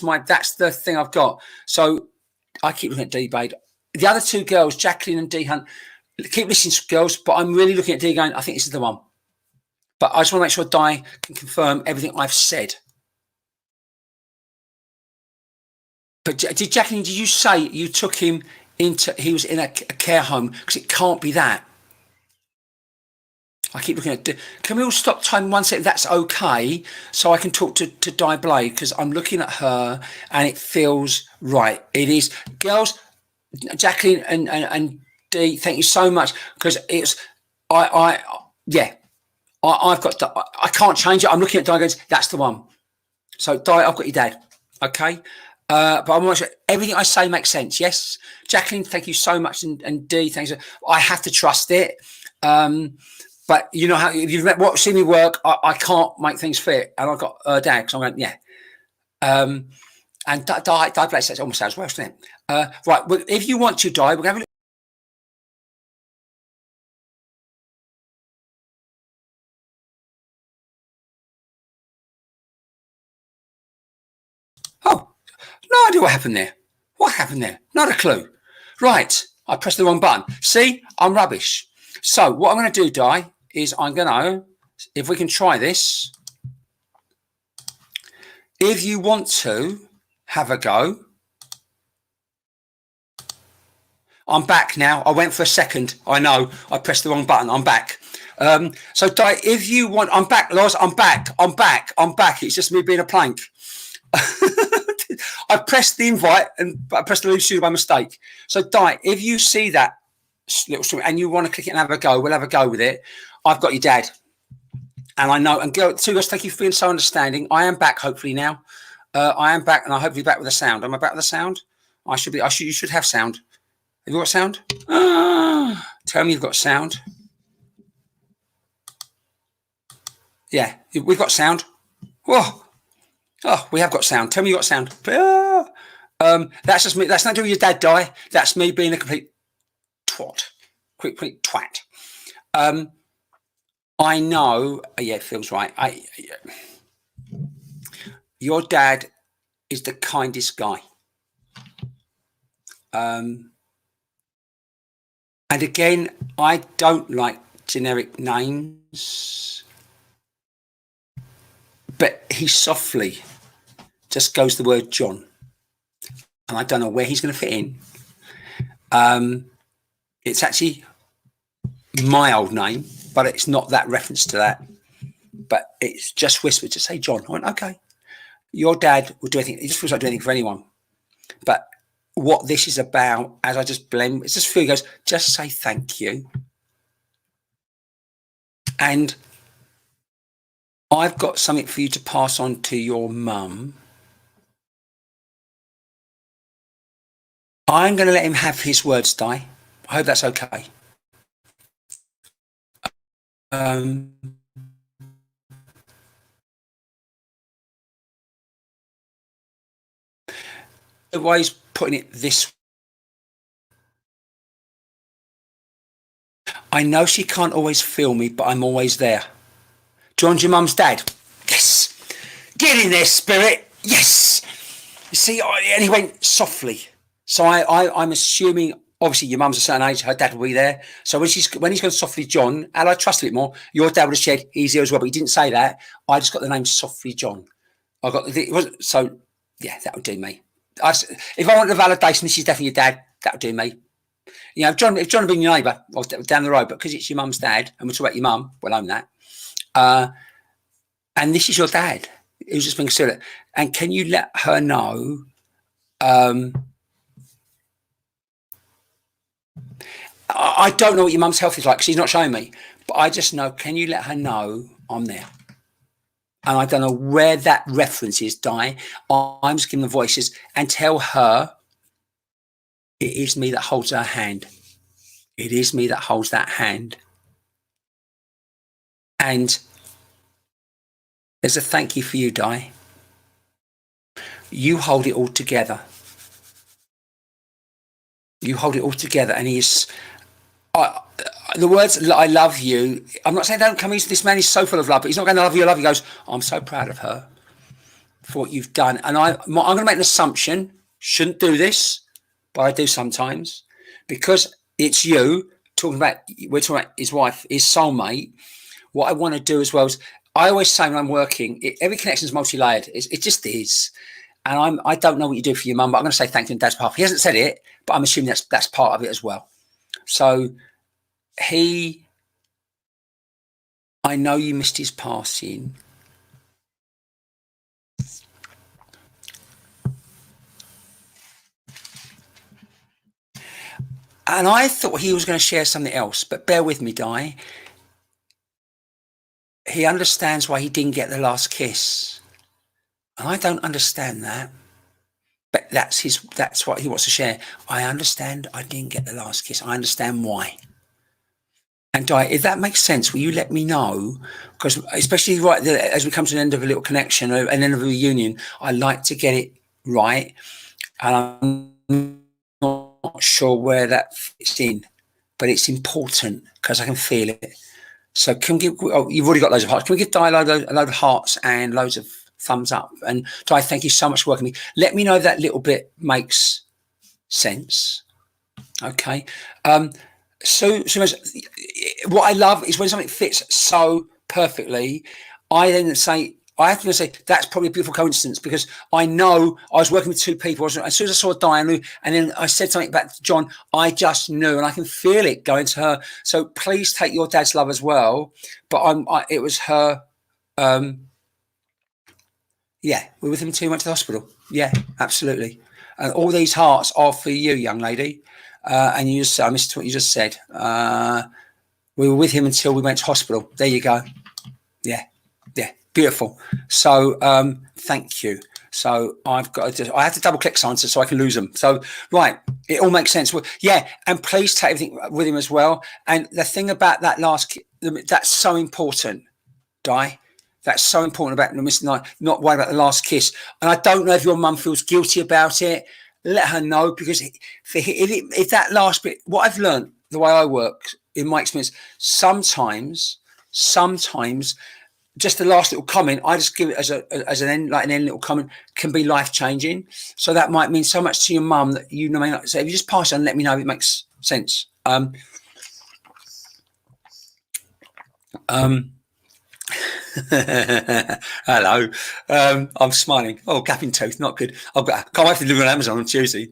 the thing I've got. So I keep looking at D, babe. The other two girls, Jacqueline and D Hunt, keep listening to girls, but I'm really looking at D going, I think this is the one. But I just want to make sure Di can confirm everything I've said. But Jacqueline, did you say you took him he was in a care home? Because it can't be that. I keep looking at. Can we all stop time 1 second? That's okay, so I can talk to Di Blade because I'm looking at her and it feels right. It is, girls, Jacqueline and Dee. Thank you so much because it's I've got. I can't change it. I'm looking at Di goes. That's the one. So Di, I've got your dad. Okay. But I'm not sure everything I say makes sense. Yes, Jacqueline, thank you so much, and Dee, thanks. I have to trust it. But you know how if you've seen me work, I can't make things fit, and I've got Dad because I'm going, yeah. And Di Blake says almost sounds worse, doesn't it? Right, well, if you want to die, we're going to. Oh, no idea what happened there. What happened there? Not a clue. Right, I pressed the wrong button. See, I'm rubbish. So what I'm going to do, Di, is I'm going to, if we can try this, if you want to have a go. I'm back now. I went for a second. I know. I pressed the wrong button. I'm back. So, Di, if you want, I'm back, Loz. I'm back. It's just me being a plank. I pressed the invite and I pressed the leave studio by mistake. So, Di, if you see that little stream and you want to click it and have a go, we'll have a go with it. I've got your dad. And I know, and girl, two guys, thank you for being so understanding. I am back, hopefully now. I am back, and I hope you're back with the sound. Am I back with the sound? I should be. You should have sound. Have you got sound? Tell me you've got sound. Yeah, we've got sound. Whoa. Oh, we have got sound. Tell me you got sound. That's just me. That's not doing your dad, Di. That's me being a complete twat. Quick twat. I know. Yeah, it feels right. Your dad is the kindest guy. And again, I don't like generic names, but he softly just goes the word John, and I don't know where he's going to fit in. It's actually my old name, but it's not that reference to that. But it's just whispered to say John. I went, okay. Your dad would do anything. He just feels like doing anything for anyone. But what this is about, as I just blend, it's just feel goes, just say thank you. And I've got something for you to pass on to your mum. I'm going to let him have his words, Di. I hope that's okay. The way he's putting it this, I know she can't always feel me, but I'm always there. John's your mum's dad. Yes. Get in there, spirit. Yes. You see, and he went softly. So I'm assuming, obviously, your mum's a certain age, her dad will be there. So when he's gone softly, John, and I trust a bit more, your dad would have said he's here as well, but he didn't say that. I just got the name softly John. So yeah, that would do me. If I want the validation, this is definitely your dad. That would do me. You know, if John had been your neighbour, well, down the road, but because it's your mum's dad, and we'll talk about your mum, we'll own that. And this is your dad, who's just being considerate. And can you let her know? I don't know what your mum's health is like because she's not showing me, but I just know. Can you let her know I'm there? And I don't know where that reference is, Di. I'm just giving the voices and tell her it is me that holds her hand. It is me that holds that hand. And there's a thank you for you, Di. You hold it all together. You hold it all together. And the words, I love you, I'm not saying don't come easy. This man is so full of love, but he's not going to love you. He goes, I'm so proud of her for what you've done. And I'm going to make an assumption, shouldn't do this, but I do sometimes, because it's you we're talking about his wife, his soulmate. What I want to do as well is, I always say when I'm working, every connection is multi-layered. It just is. And I don't know what you do for your mum, but I'm going to say thank you on Dad's behalf. He hasn't said it, but I'm assuming that's part of it as well. So I know you missed his passing. And I thought he was going to share something else, but bear with me, Di. He understands why he didn't get the last kiss. And I don't understand that. But that's what he wants to share. I understand I didn't get the last kiss. I understand why. And Di, if that makes sense, will you let me know? Because especially right there, as we come to the end of a little connection, an end of a reunion, I like to get it right. And I'm not sure where that fits in, but it's important because I can feel it. So you've already got loads of hearts. Can we give Di a load of hearts and loads of thumbs up? And Di, thank you so much for working with me. Let me know if that little bit makes sense. Okay. So what I love is when something fits so perfectly, I have to say that's probably a beautiful coincidence, because I know I was working with two people. As soon as I saw Diane, and then I said something back to John, I just knew, and I can feel it going to her. So please take your dad's love as well. But it was her. Yeah, we're with him until he went to the hospital. Yeah, absolutely. And all these hearts are for you, young lady. And I missed what you just said. We were with him until we went to hospital. There you go. Yeah. Beautiful. So thank you. So I have to double click something so I can lose them. So right, it all makes sense. Well, yeah, and please take everything with him as well. And the thing about that that's so important, Di. That's so important about not worrying about the last kiss. And I don't know if your mum feels guilty about it. Let her know, because if that last bit, what I've learned, the way I work in my experience, sometimes just the last little comment, I just give it as an end, like an end little comment, can be life changing. So that might mean so much to your mum that you may not say. If you just pass it on, let me know if it makes sense. Hello. I'm smiling. Oh, gapping tooth, not good. Can't wait to deliver on Amazon on Tuesday.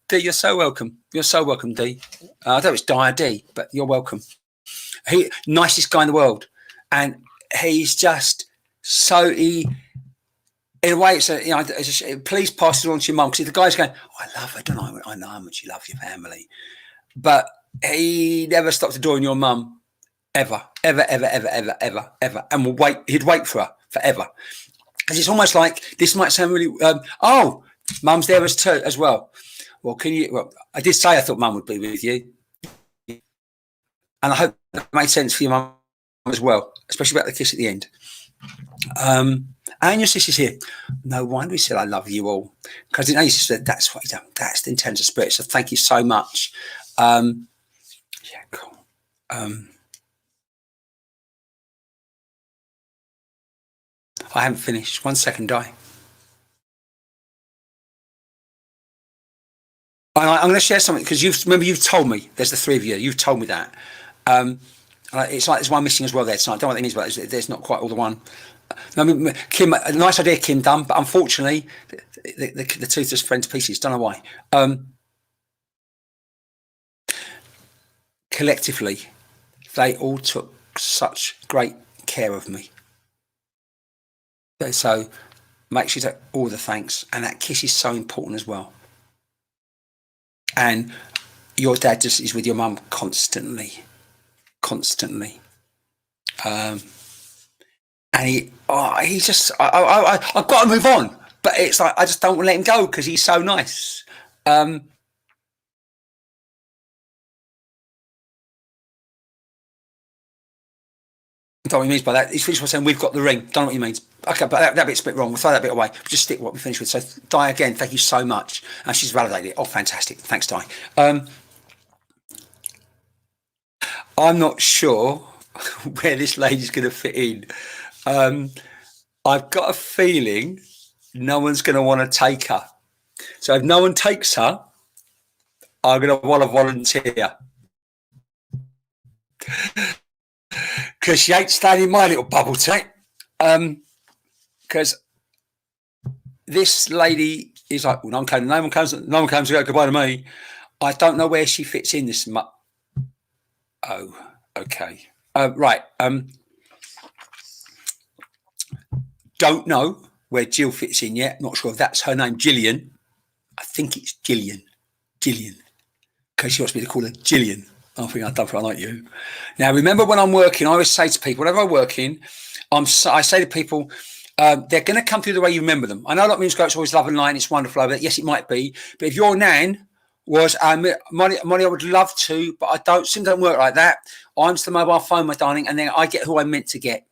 D, you're so welcome. You're so welcome, D. I don't know if it's Di or D, but you're welcome. Nicest guy in the world, and he's just in a way, it's please pass it on to your mum, because the guy's going, I love her, don't I know how much you love your family, but he never stopped adoring your mum, ever, and he'd wait for her forever. Because it's almost like, this might sound really mum's there as well. Well, I did say I thought mum would be with you, and I hope that made sense for your mum as well, especially about the kiss at the end. And your sister's here. No wonder he said, I love you all. Because your sister said, that's what he done. That's the intent of spirit. So thank you so much. Yeah, cool. I haven't finished. 1 second, Di. I'm going to share something, because you've told me, there's the three of you, you've told me that. It's like there's one missing as well there tonight. I don't know what that means, but there's not quite all the one. I mean, Kim, a nice idea, Kim done, but unfortunately, the toothless friend to pieces. Don't know why. Collectively, they all took such great care of me. So make sure you take all the thanks, and that kiss is so important as well. And your dad just is with your mum constantly. and he's just, I've got to move on, but it's like I just don't want to let him go because he's so nice. I don't know what he means by that. He's finished by saying we've got the ring. Don't know what he means. Okay, but that bit's a bit wrong. We'll throw that bit away. We'll just stick with what we finished with. So Di, again, thank you so much. And she's validated it. Oh, fantastic. Thanks, Di. I'm not sure where this lady's going to fit in. I've got a feeling no one's going to want to take her. So if no one takes her, I'm going to want to volunteer. Because she ain't staying in my little bubble tonight. Because this lady is like, well, no one comes to go goodbye to me. I don't know where she fits in this. Oh, okay. Right. Don't know where Jill fits in yet. Not sure if that's her name, Gillian. I think it's Gillian. Because she wants me to call her Gillian. I think I've done for I like you. Now, remember when I'm working, I always say to people, whenever I'm working, I say to people, they're going to come through the way you remember them. I know a lot of music coaches always love and light, it's wonderful over that. Yes, it might be. But if your nan was, Molly, I would love to, but I don't, things don't work like that. I'm just the mobile phone, my darling, and then I get who I'm meant to get.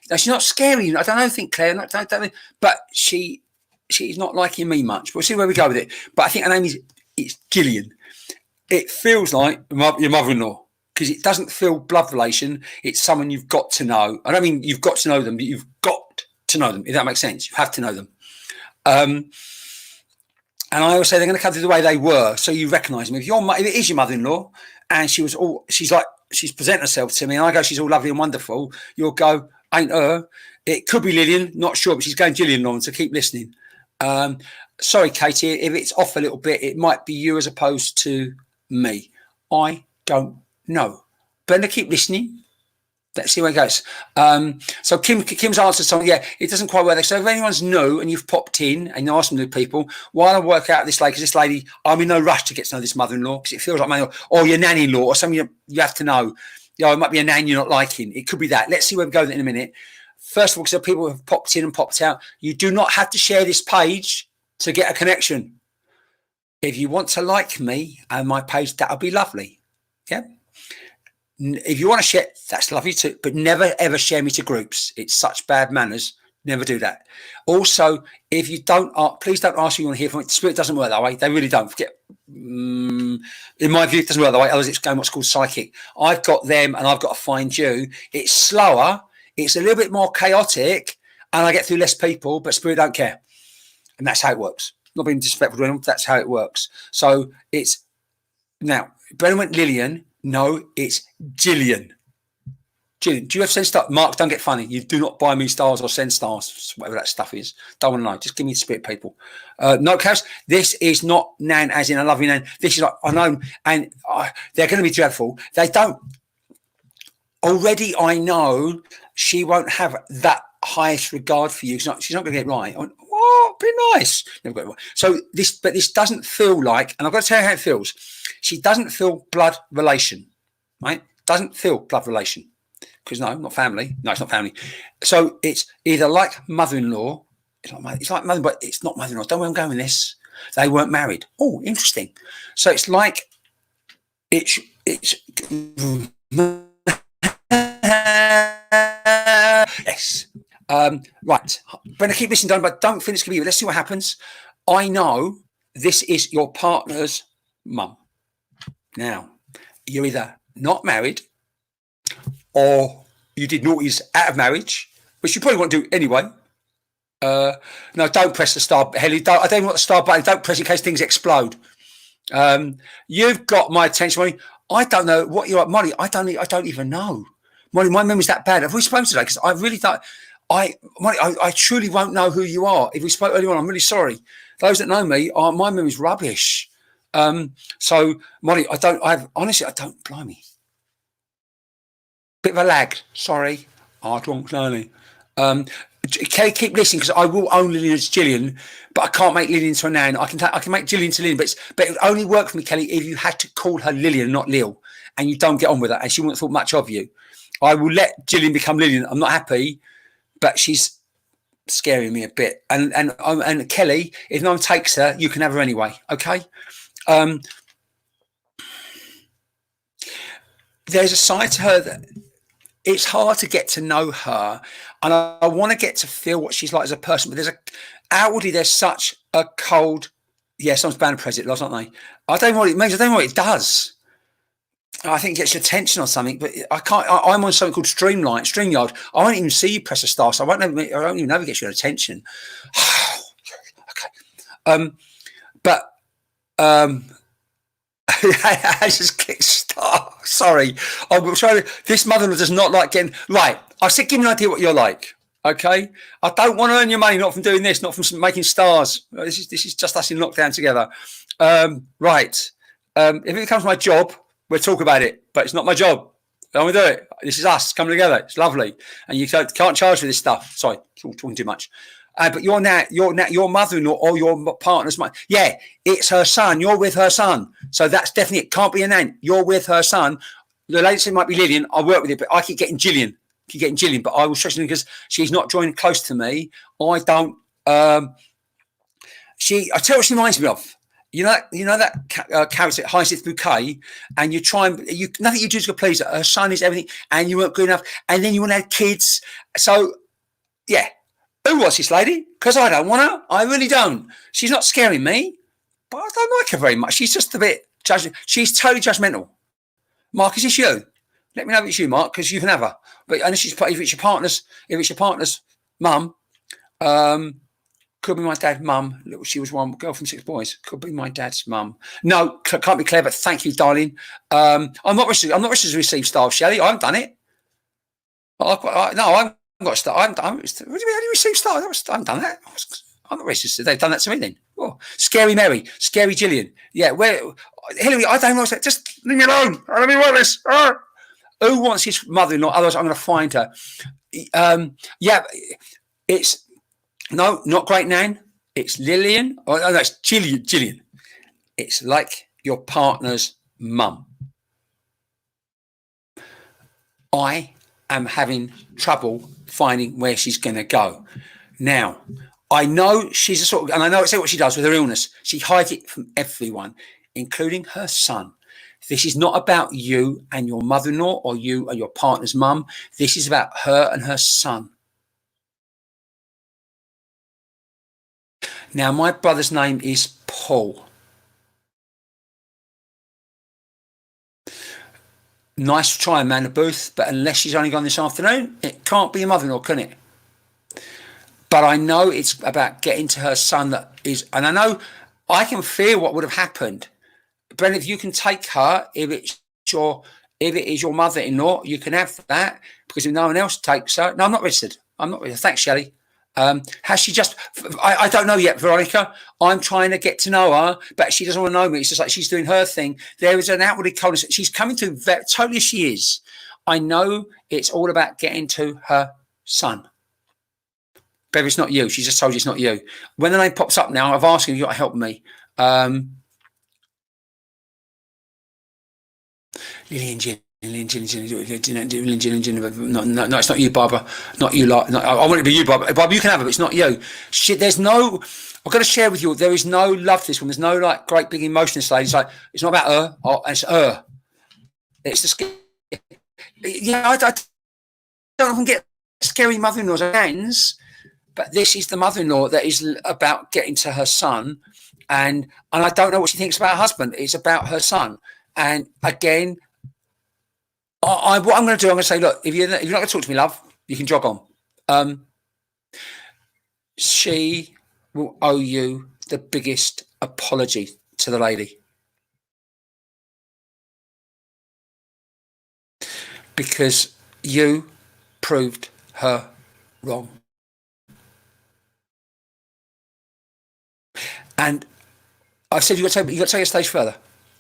Now, she's not scary. I don't think Claire, but she's not liking me much. We'll see where we go with it. But I think her name it's Gillian. It feels like your mother-in-law because it doesn't feel blood relation. It's someone you've got to know. I don't mean you've got to know them, but you've got to know them, if that makes sense. You have to know them. And I always say they're going to come through the way they were, so you recognise them. If it is your mother-in-law and she's presenting herself to me and I go, she's all lovely and wonderful, you'll go, ain't her. It could be Lillian, not sure, but she's going Gillian Lauren, so keep listening. Sorry, Katie, if it's off a little bit, it might be you as opposed to me. I don't know. Brenda, keep listening. Let's see where it goes. So Kim's answered something. Yeah, it doesn't quite work there. So if anyone's new and you've popped in and you ask some new people, while I work out this lady, because this lady, I'm in no rush to get to know this mother-in-law because it feels like my or your nanny-in-law or something you have to know. It might be a nan you're not liking. It could be that. Let's see where we go in a minute. First of all, because people have popped in and popped out, you do not have to share this page to get a connection. If you want to like me and my page, that'll be lovely. Yeah. If you want to share, that's lovely too. But never ever share me to groups. It's such bad manners. Never do that. Also, if you don't, please don't ask who you want to hear from. The Spirit doesn't work that way. They really don't. Forget. In my view, it doesn't work that way. Otherwise, it's going what's called psychic. I've got them, and I've got to find you. It's slower. It's a little bit more chaotic, and I get through less people. But Spirit don't care, and that's how it works. Not being disrespectful to anyone, that's how it works. So it's now. Brennan went Lillian. No, it's Gillian. Gillian, do you have send stars? Mark, don't get funny. You do not buy me stars or send stars, whatever that stuff is. Don't want to know. Just give me the Spirit, people. No, Cass, this is not Nan as in I love you, Nan. This is like, I know, and they're going to be dreadful. They don't. Already, I know she won't have that highest regard for you. She's not going to get it right. Oh, be nice. Never got it right. So this doesn't feel like, and I've got to tell you how it feels. She doesn't feel blood relation, right? Doesn't feel blood relation. Because no, not family. No, it's not family. So it's either like mother-in-law. It's like mother, but it's not mother-in-law. Don't know where I'm going with this. They weren't married. Oh, interesting. So it's like it's yes. Right. Brenda, keep listening, but don't think it's going to be you. Let's see what happens. I know this is your partner's mum. Now, you're either not married or you did naughties out of marriage, which you probably won't do anyway. No, don't press the star, Helly. I don't want the star button. Don't press it in case things explode. You've got my attention, Molly. I don't know what you're like, Molly. I don't even know. Molly, my memory's that bad. Have we spoken today? Because I really don't. Molly, I truly won't know who you are. If we spoke earlier on, I'm really sorry. Those that know me, my memory's rubbish. So, Molly, honestly, I don't, blimey. Bit of a lag. Sorry. Drunk, slowly. Kelly, keep listening because I will own Lillian as Gillian, but I can't make Lillian into a nan. I can make Gillian to Lillian, but it would only work for me, Kelly, if you had to call her Lillian, not Lil, and you don't get on with her, and she wouldn't have thought much of you. I will let Gillian become Lillian. I'm not happy, but she's scaring me a bit. And Kelly, if no one takes her, you can have her anyway. Okay. There's a side to her that it's hard to get to know her, and I want to get to feel what she's like as a person. But outwardly there's such a cold. Yeah, someone's banned press it, aren't they? I don't know what it means. I don't know what it does. I think it gets your attention or something, but I can't. I'm on something called StreamYard. I won't even see you press a star, so I don't even know if it gets your attention. Okay. I just clicked star. Sorry. I'm sorry. This mother-in-law does not like getting right. I said, give me an idea what you're like. Okay. I don't want to earn your money, not from doing this, not from making stars. This is just us in lockdown together. Right. If it becomes my job, we'll talk about it, but it's not my job. I don't want to do it. This is us coming together. It's lovely. And you can't charge for this stuff. Sorry, talking too much. But your mother-in-law or your partner's mother. Yeah, it's her son. You're with her son. So that's definitely, it can't be an aunt. You're with her son. The lady said might be Lillian. I work with it, but I keep getting Gillian. But I was stressing because she's not joining close to me. I don't. I tell you what she reminds me of. You know that character Hyacinth Bouquet, and you try and nothing you do is to please her. Her son is everything, and you weren't good enough, and then you want to have kids. So, yeah. Who was this lady? Because I don't want her. I really don't. She's not scaring me, but I don't like her very much. She's just a bit judgmental. She's totally judgmental. Mark, is this you? Let me know if it's you, Mark, because you can have her. But and if it's your partner's mum, could be my dad's mum. She was one girl from 6 boys. Could be my dad's mum. No, can't be Claire. But thank you, darling. I'm not registered to receive stars, Shelley. I haven't done it. I'm got star. What do you mean? How do you receive stars? I haven't done that. I'm not registered. They've done that to me then. Oh, Scary Mary, Scary Gillian. Yeah, where Hillary? I don't know. Just leave me alone. Let me want this. Who wants his mother-in-law? Otherwise, I'm going to find her. Yeah, it's no, not Great Nan. It's Lillian. Oh, no, it's Gillian. It's like your partner's mum. I am having trouble finding where she's going to go. Now, I know she's a sort of, and I know exactly what she does with her illness. She hides it from everyone, including her son. This is not about you and your mother-in-law or you and your partner's mum. This is about her and her son. Now, my brother's name is Paul. Nice try, Amanda Booth, but unless she's only gone this afternoon, it can't be your mother-in-law, can it? But I know it's about getting to her son that is, and I know I can feel what would have happened. Brendan, if you can take her, if it is your mother-in-law, you can have that, because if no one else takes her, no, I'm not registered. Thanks, Shelley. Has she just, I don't know yet, Veronica. I'm trying to get to know her, but she doesn't want to know me. It's just like she's doing her thing. There is an outwardly coldness. She's coming to totally as she is. I know it's all about getting to her son. But it's not you. She just told you it's not you. When the name pops up now, I've asked you, you've got to help me. Lillian Jin. No, it's not you, Barbara. Not you, lot. I want it to be you, Barbara. Barbara, you can have it, but it's not you. There's no. I've got to share with you. There is no love to this one. There's no like great big emotion. This lady. It's like it's not about her. It's her. It's just. Yeah, I don't often get scary mother-in-laws hands, but this is the mother-in-law that is about getting to her son, and I don't know what she thinks about her husband. It's about her son, and again. What I'm going to do, I'm going to say, look, if you're not going to talk to me, love, you can jog on. She will owe you the biggest apology to the lady. Because you proved her wrong. And I said you got to take it a stage further.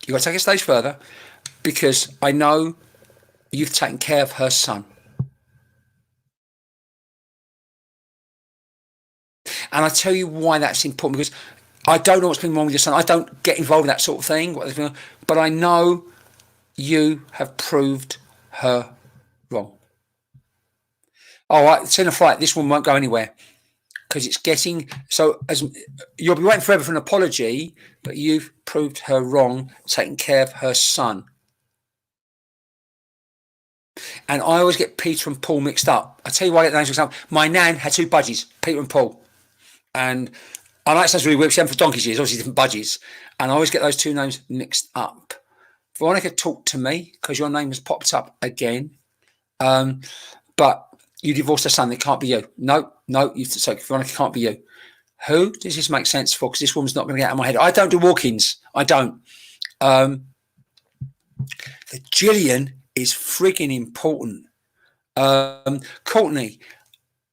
You got to take it a stage further because I know you've taken care of her son. And I tell you why that's important, because I don't know what's been wrong with your son. I don't get involved in that sort of thing, but I know you have proved her wrong. All right, it's in a fight. This one won't go anywhere because it's getting so. As you'll be waiting forever for an apology, but you've proved her wrong, taking care of her son. And I always get Peter and Paul mixed up. I tell you why I get the names mixed up. My nan had two budgies, Peter and Paul, and I like sounds really weird. She had them for donkey's years, obviously different budgies, and I always get those two names mixed up. Veronica, talk to me because your name has popped up again. But you divorced her son. It can't be you. No. So Veronica can't be you. Who does this make sense for? Because this woman's not going to get out of my head. I don't do walk-ins. I don't. The Gillian is frigging important. Courtney,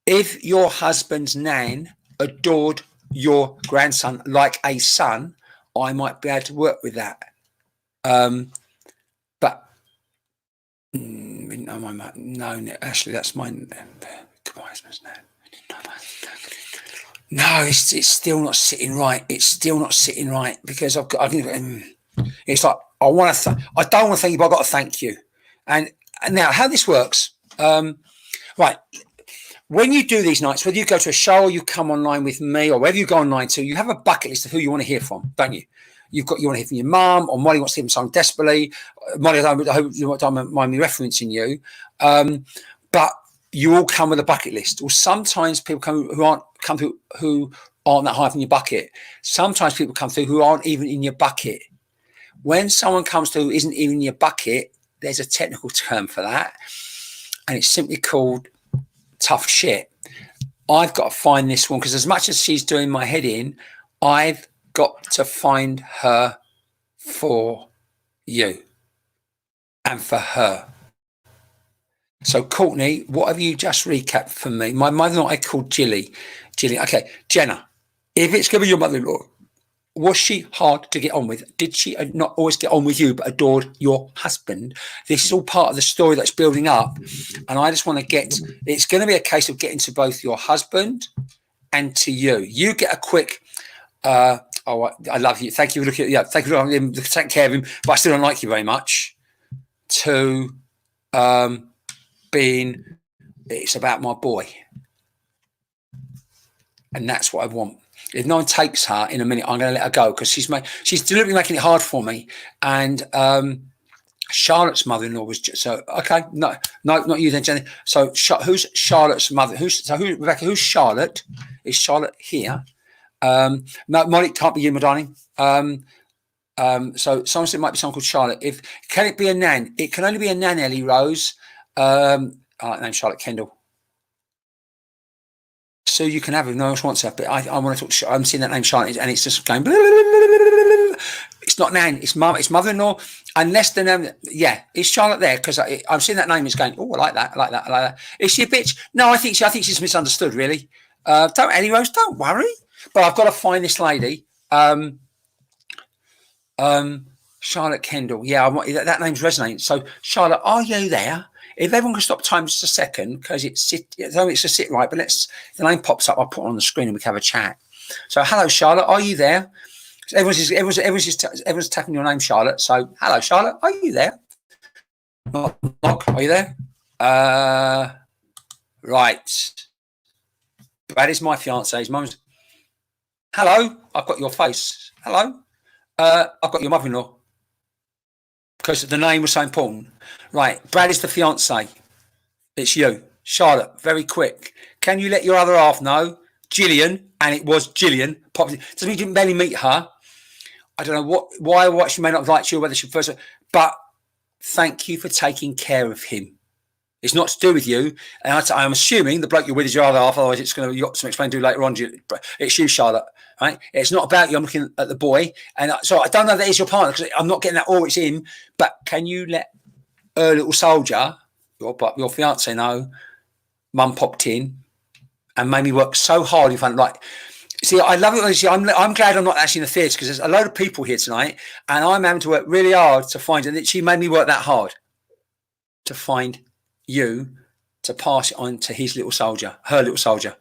if your husband's nan adored your grandson like a son, I might be able to work with that. But no, Ashley, that's mine. No, it's still not sitting right. It's still not sitting right because I've got. It's like I don't want to thank you, but I've got to thank you. And now, how this works, right? When you do these nights, whether you go to a show or you come online with me or wherever you go online to, you have a bucket list of who you want to hear from, don't you? You want to hear from your mum, or Molly wants to hear from someone desperately. Molly, I hope you don't mind me referencing you, but you all come with a bucket list. Or sometimes people who aren't that high up in your bucket. Sometimes people come through who aren't even in your bucket. When someone comes through who isn't even in your bucket, there's a technical term for that, and it's simply called tough shit. I've got to find this one because as much as she's doing my head in, I've got to find her for you and for her. So Courtney, what have you just recapped for me? My mother-in-law I called Jilly. Okay, Jenna, if it's going to be your mother-in-law, was she hard to get on with? Did she not always get on with you, but adored your husband? This is all part of the story that's building up. And I just want to it's going to be a case of getting to both your husband and to you. You get a quick, I love you. Thank you for looking at, thank you for taking care of him, but I still don't like you very much. To being, it's about my boy. And that's what I want. If no one takes her in a minute, I'm going to let her go because she's deliberately making it hard for me. And Charlotte's mother-in-law was okay. No, not you then, Jenny. So who's Charlotte's mother? Rebecca? Who's Charlotte? Is Charlotte here? No, Molly, can't be you, my darling. So someone said it might be someone called Charlotte. Can it be a nan? It can only be a nan, Ellie Rose. I like the name Charlotte Kendall. So you can have it. No one else wants her, but I want to talk. I'm seeing that name Charlotte, and it's just going. Blah, blah, blah, blah, blah. It's not nan. It's mother-in-law. Unless the name, it's Charlotte there because I'm seeing that name is going. Oh, I like that. Is she a bitch? No, I think she's misunderstood. Really. Don't, Ellie Rose. Don't worry. But I've got to find this lady. Charlotte Kendall. Yeah, that name's resonating. So Charlotte, are you there? If everyone can stop time just a second, because it's a sit right, but the name pops up, I'll put it on the screen and we can have a chat. So hello, Charlotte, are you there? Everyone's tapping your name, Charlotte. So hello, Charlotte, are you there? Knock, are you there? Right. That is my fiance's mum's. Hello, I've got your face. Hello, I've got your mother-in-law. Because the name was so important. Right, Brad is the fiance. It's you. Charlotte, very quick. Can you let your other half know? Gillian, and it was Gillian. Doesn't mean you didn't barely meet her. I don't know why she may not have liked you, whether she first, but thank you for taking care of him. It's not to do with you. And I'm assuming the bloke you're with is your other half, otherwise it's going to, you've got some explaining to do later on. It's you, Charlotte. Right? It's not about you. I'm looking at the boy. And so I don't know that it's your partner because I'm not getting that, it's him. But can you let her little soldier, your fiance, know mum popped in and made me work so hard in front of see, I love it. I'm glad I'm not actually in the theatre because there's a load of people here tonight and I'm having to work really hard to find it. She made me work that hard to find you to pass it on to her little soldier.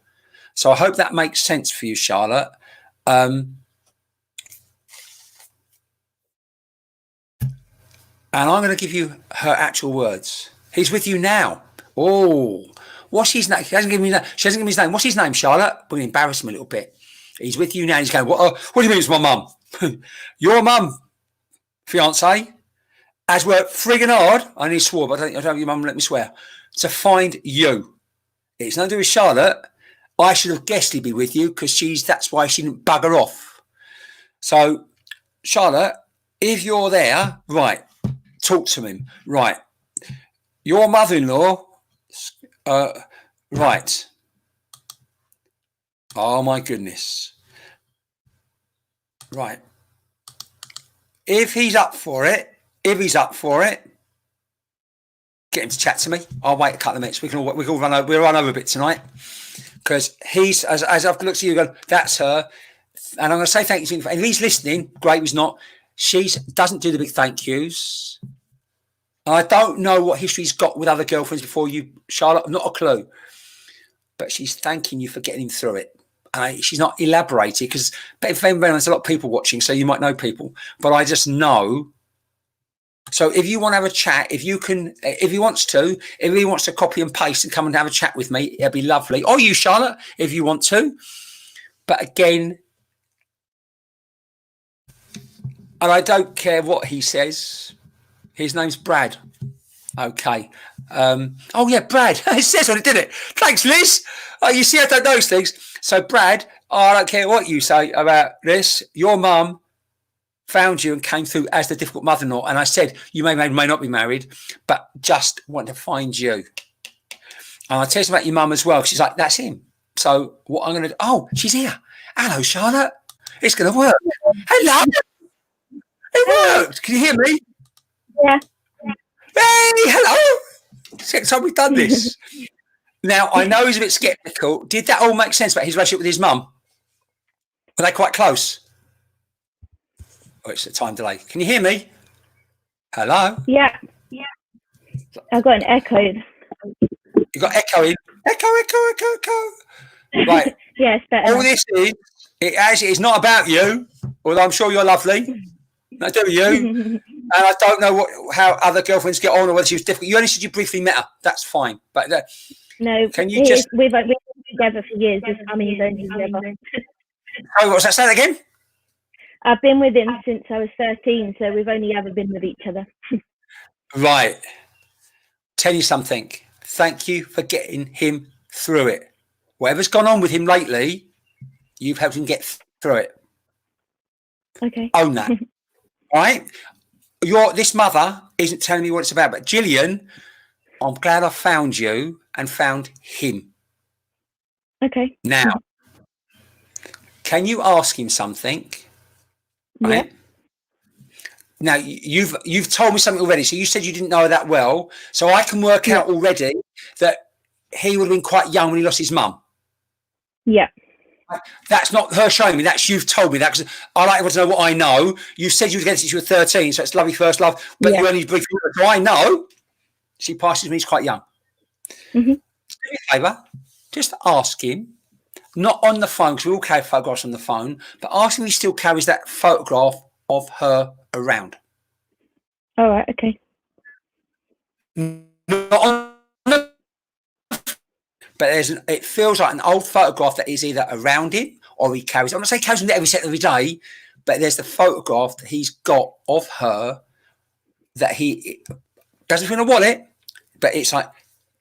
So I hope that makes sense for you, Charlotte. And I'm going to give you her actual words. He's with you now. Oh, what's his name? She hasn't given me his name. What's his name, Charlotte? We're going to embarrass him a little bit. He's with you now. He's going, what do you mean it's my mum? Your mum, fiance, has worked frigging hard. I only swore, but I don't know if your mum let me swear, to find you. It's nothing to do with Charlotte. I should have guessed he'd be with you because that's why she didn't bugger off. So, Charlotte, if you're there, right, talk to him. Right. Your mother-in-law, right. Oh, my goodness. Right. If he's up for it, get him to chat to me. I'll wait a couple of minutes. We'll run over a bit tonight because he's, as I've looked at you, go, that's her. And I'm going to say thank you to him. And if he's listening, great. He's not. She doesn't do the big thank yous. And I don't know what history he's got with other girlfriends before you, Charlotte. Not a clue. But she's thanking you for getting him through it. And she's not elaborated because there's a lot of people watching, so you might know people. But I just know. So if you want to have a chat, if he wants to copy and paste and come and have a chat with me, it'd be lovely. Or you, Charlotte, if you want to. But again, and I don't care what he says. His name's Brad. Okay. Oh, yeah, Brad. It says on it, didn't it? Thanks, Liz. Oh, you see, I don't know those things. So, Brad, I don't care what you say about this. Your mum found you and came through as the difficult mother-in-law. And I said, you may not be married, but just want to find you. And I tell you about your mum as well. She's like, that's him. So what I'm going to do, oh, she's here. Hello, Charlotte. It's going to work. Hello. It worked. Can you hear me? Yeah. Hey, hello. Second time we've done this. Now, I know he's a bit sceptical. Did that all make sense about his relationship with his mum? Were they quite close? Oh, it's a time delay. Can you hear me? Hello? Yeah. I've got an echo. You got echoing. Echo. Right. Yeah, it's better. All this is, it's not about you, although I'm sure you're lovely. I do you. And I don't know how other girlfriends get on or whether she was difficult. You only said you briefly met her. That's fine. But no, can you just... We've been together for years. This family's only together. Oh, what's that? Say that again? I've been with him since I was 13, so we've only ever been with each other. Right. Tell you something. Thank you for getting him through it. Whatever's gone on with him lately, you've helped him get through it. Okay. Own that. All right? This mother isn't telling me what it's about, but Gillian, I'm glad I found you and found him. Okay. Now, can you ask him something? Right? Yeah. Now, you've told me something already. So you said you didn't know her that well. So I can work out already that he would have been quite young when he lost his mum. Yeah. That's not her showing me. That's you've told me that because I like to know what I know. You said you were together since you were 13, so it's lovely first love. But you only briefly. So I know she passes me. He's quite young. Mm-hmm. Do me a favour. Just ask him. Not on the phone because we all carry photographs on the phone. But ask him if he still carries that photograph of her around. All right. Okay. Not on the, but it feels like an old photograph that is either around him or he carries. I'm not saying he carries him every second of every day, but there's the photograph that he's got of her that he doesn't fit in a wallet, but it's like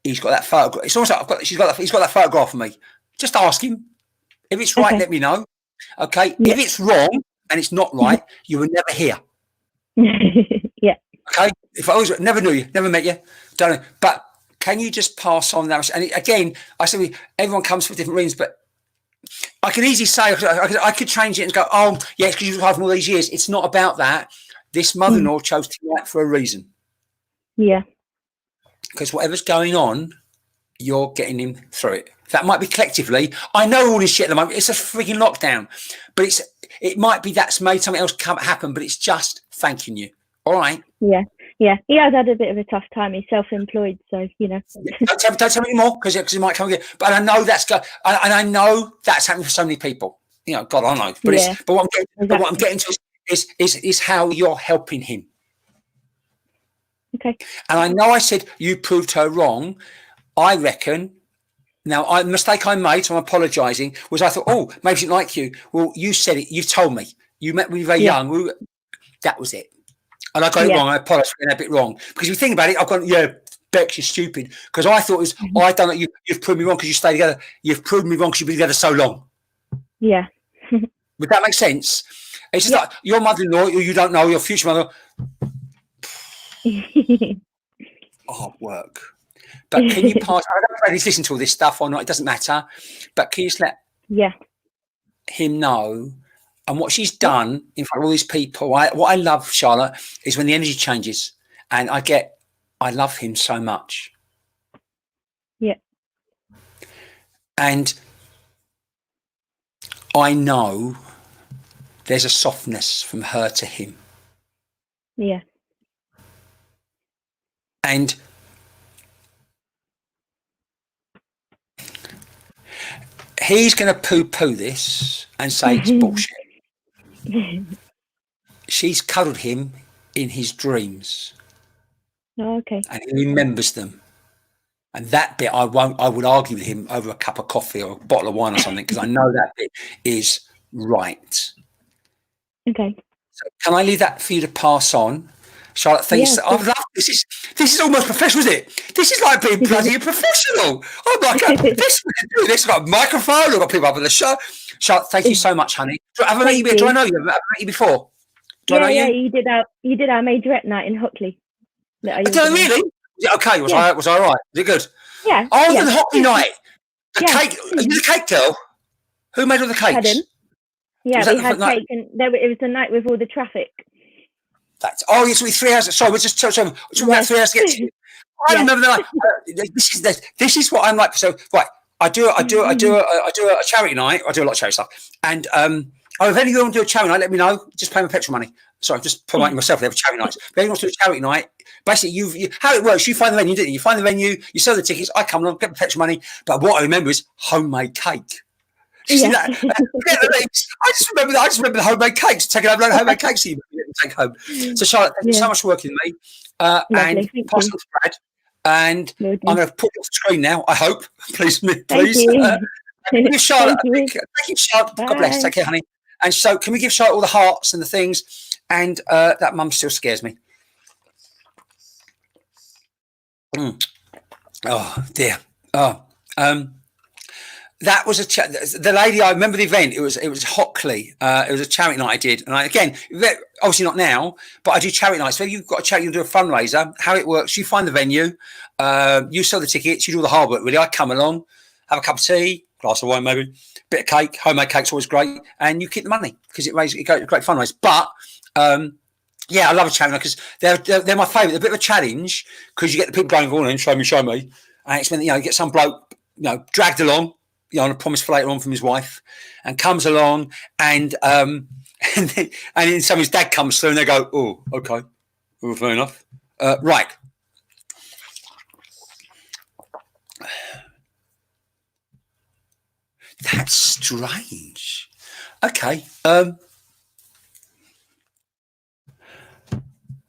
he's got that photograph. It's almost like he's got that photograph of me. Just ask him. If it's right, let me know. Okay. Yeah. If it's wrong and it's not right, you will never hear. Yeah. Okay. If I was never knew you, never met you, don't know. But can you just pass on that? And again, I say everyone comes for different reasons, but I can easily say I could change it and go, oh, yeah, it's because you've had all these years. It's not about that. This mother-in-law chose to do that for a reason. Yeah. Because whatever's going on, you're getting him through it. That might be collectively. I know all this shit at the moment. It's a freaking lockdown, but it might be that's made something else happen. But it's just thanking you. All right. Yeah. Yeah. He has had a bit of a tough time. He's self-employed, so you know. Don't tell me more because it might come again. But I know and I know that's happening for so many people. You know, God, I know. But what I'm getting to is how you're helping him. Okay. And I know I said you proved her wrong. I reckon Now, the mistake I made, so I'm apologising, was I thought, oh, maybe she didn't like you. Well, you said it. You told me. You met when you were very young. That was it. And I got it wrong. I apologise for getting a bit wrong. Because if you think about it, I've gone, Bex, you're stupid. Because I thought it was, I don't know, you've proved me wrong because you stayed together. You've proved me wrong because you've been together so long. Yeah. Would that make sense? It's just like your mother-in-law, you don't know, your future mother. Hard work. But can you pass? I don't know if he's listened to all this stuff or not. It doesn't matter. But can you just let him know? And what she's done in front of all these people, what I love, Charlotte, is when the energy changes, and I love him so much. Yeah. And I know there's a softness from her to him. Yeah. And he's going to poo-poo this and say it's bullshit. She's cuddled him in his dreams. Oh, okay. And he remembers them. And that bit I would argue with him over a cup of coffee or a bottle of wine or something, because I know that bit is right. Okay. So can I leave that for you to pass on? Charlotte, thank you. I've loved this. This is almost professional, is it? This is like being bloody a professional. I'm like, this we can do this. I've got a microphone, I've got people up on the show. Charlotte, thank you so much, honey. Do I know you before? Have I met you before? You did our majorette night in Hockley. Did I really? Okay, was I all right? Was it good? Yeah. Oh, the Hockley night. The cake. Are you the cake girl? Who made all the cakes? Adam. Yeah, we had cake, and it was the night with all the traffic. It's with 3 hours. Sorry, we're just talking about 3 hours to get to you. I remember that. This is what I'm like. So right, I do a charity night. I do a lot of charity stuff, and if any of you want to do a charity night, let me know. Just pay my petrol money. Sorry, I'm just promoting myself. They have charity nights. If anyone wants to do a charity night, basically, how it works, you find the venue, didn't you? You find the venue, you sell the tickets, I come along, get the petrol money. But what I remember is homemade cake. See that? I just remember the homemade cakes. Taking home a load of homemade cakes you take home. So Charlotte, thank you so much for working with me. And pass on to Brad. And I'm going to put it off the screen now. I hope. Please. Thank you, Charlotte. Thank you, Charlotte. God bless. Take care, honey. And so, can we give Charlotte all the hearts and the things? And that mum still scares me. Oh dear. That was the lady. I remember the event. It was Hockley. It was a charity night I did, and obviously not now, but I do charity nights. So you've got a charity, you do a fundraiser. How it works? You find the venue, you sell the tickets, you do all the hard work. Really, I come along, have a cup of tea, glass of wine, maybe, bit of cake. Homemade cake's always great, and you keep the money because it goes great fundraise. But I love a charity because they're my favourite. They're a bit of a challenge because you get the people going on and show me, and it's when you get some bloke dragged along. On a promise for later on from his wife, and comes along, and then somebody's dad comes through, and they go, "Oh, okay, well, fair enough, right." That's strange. Okay, I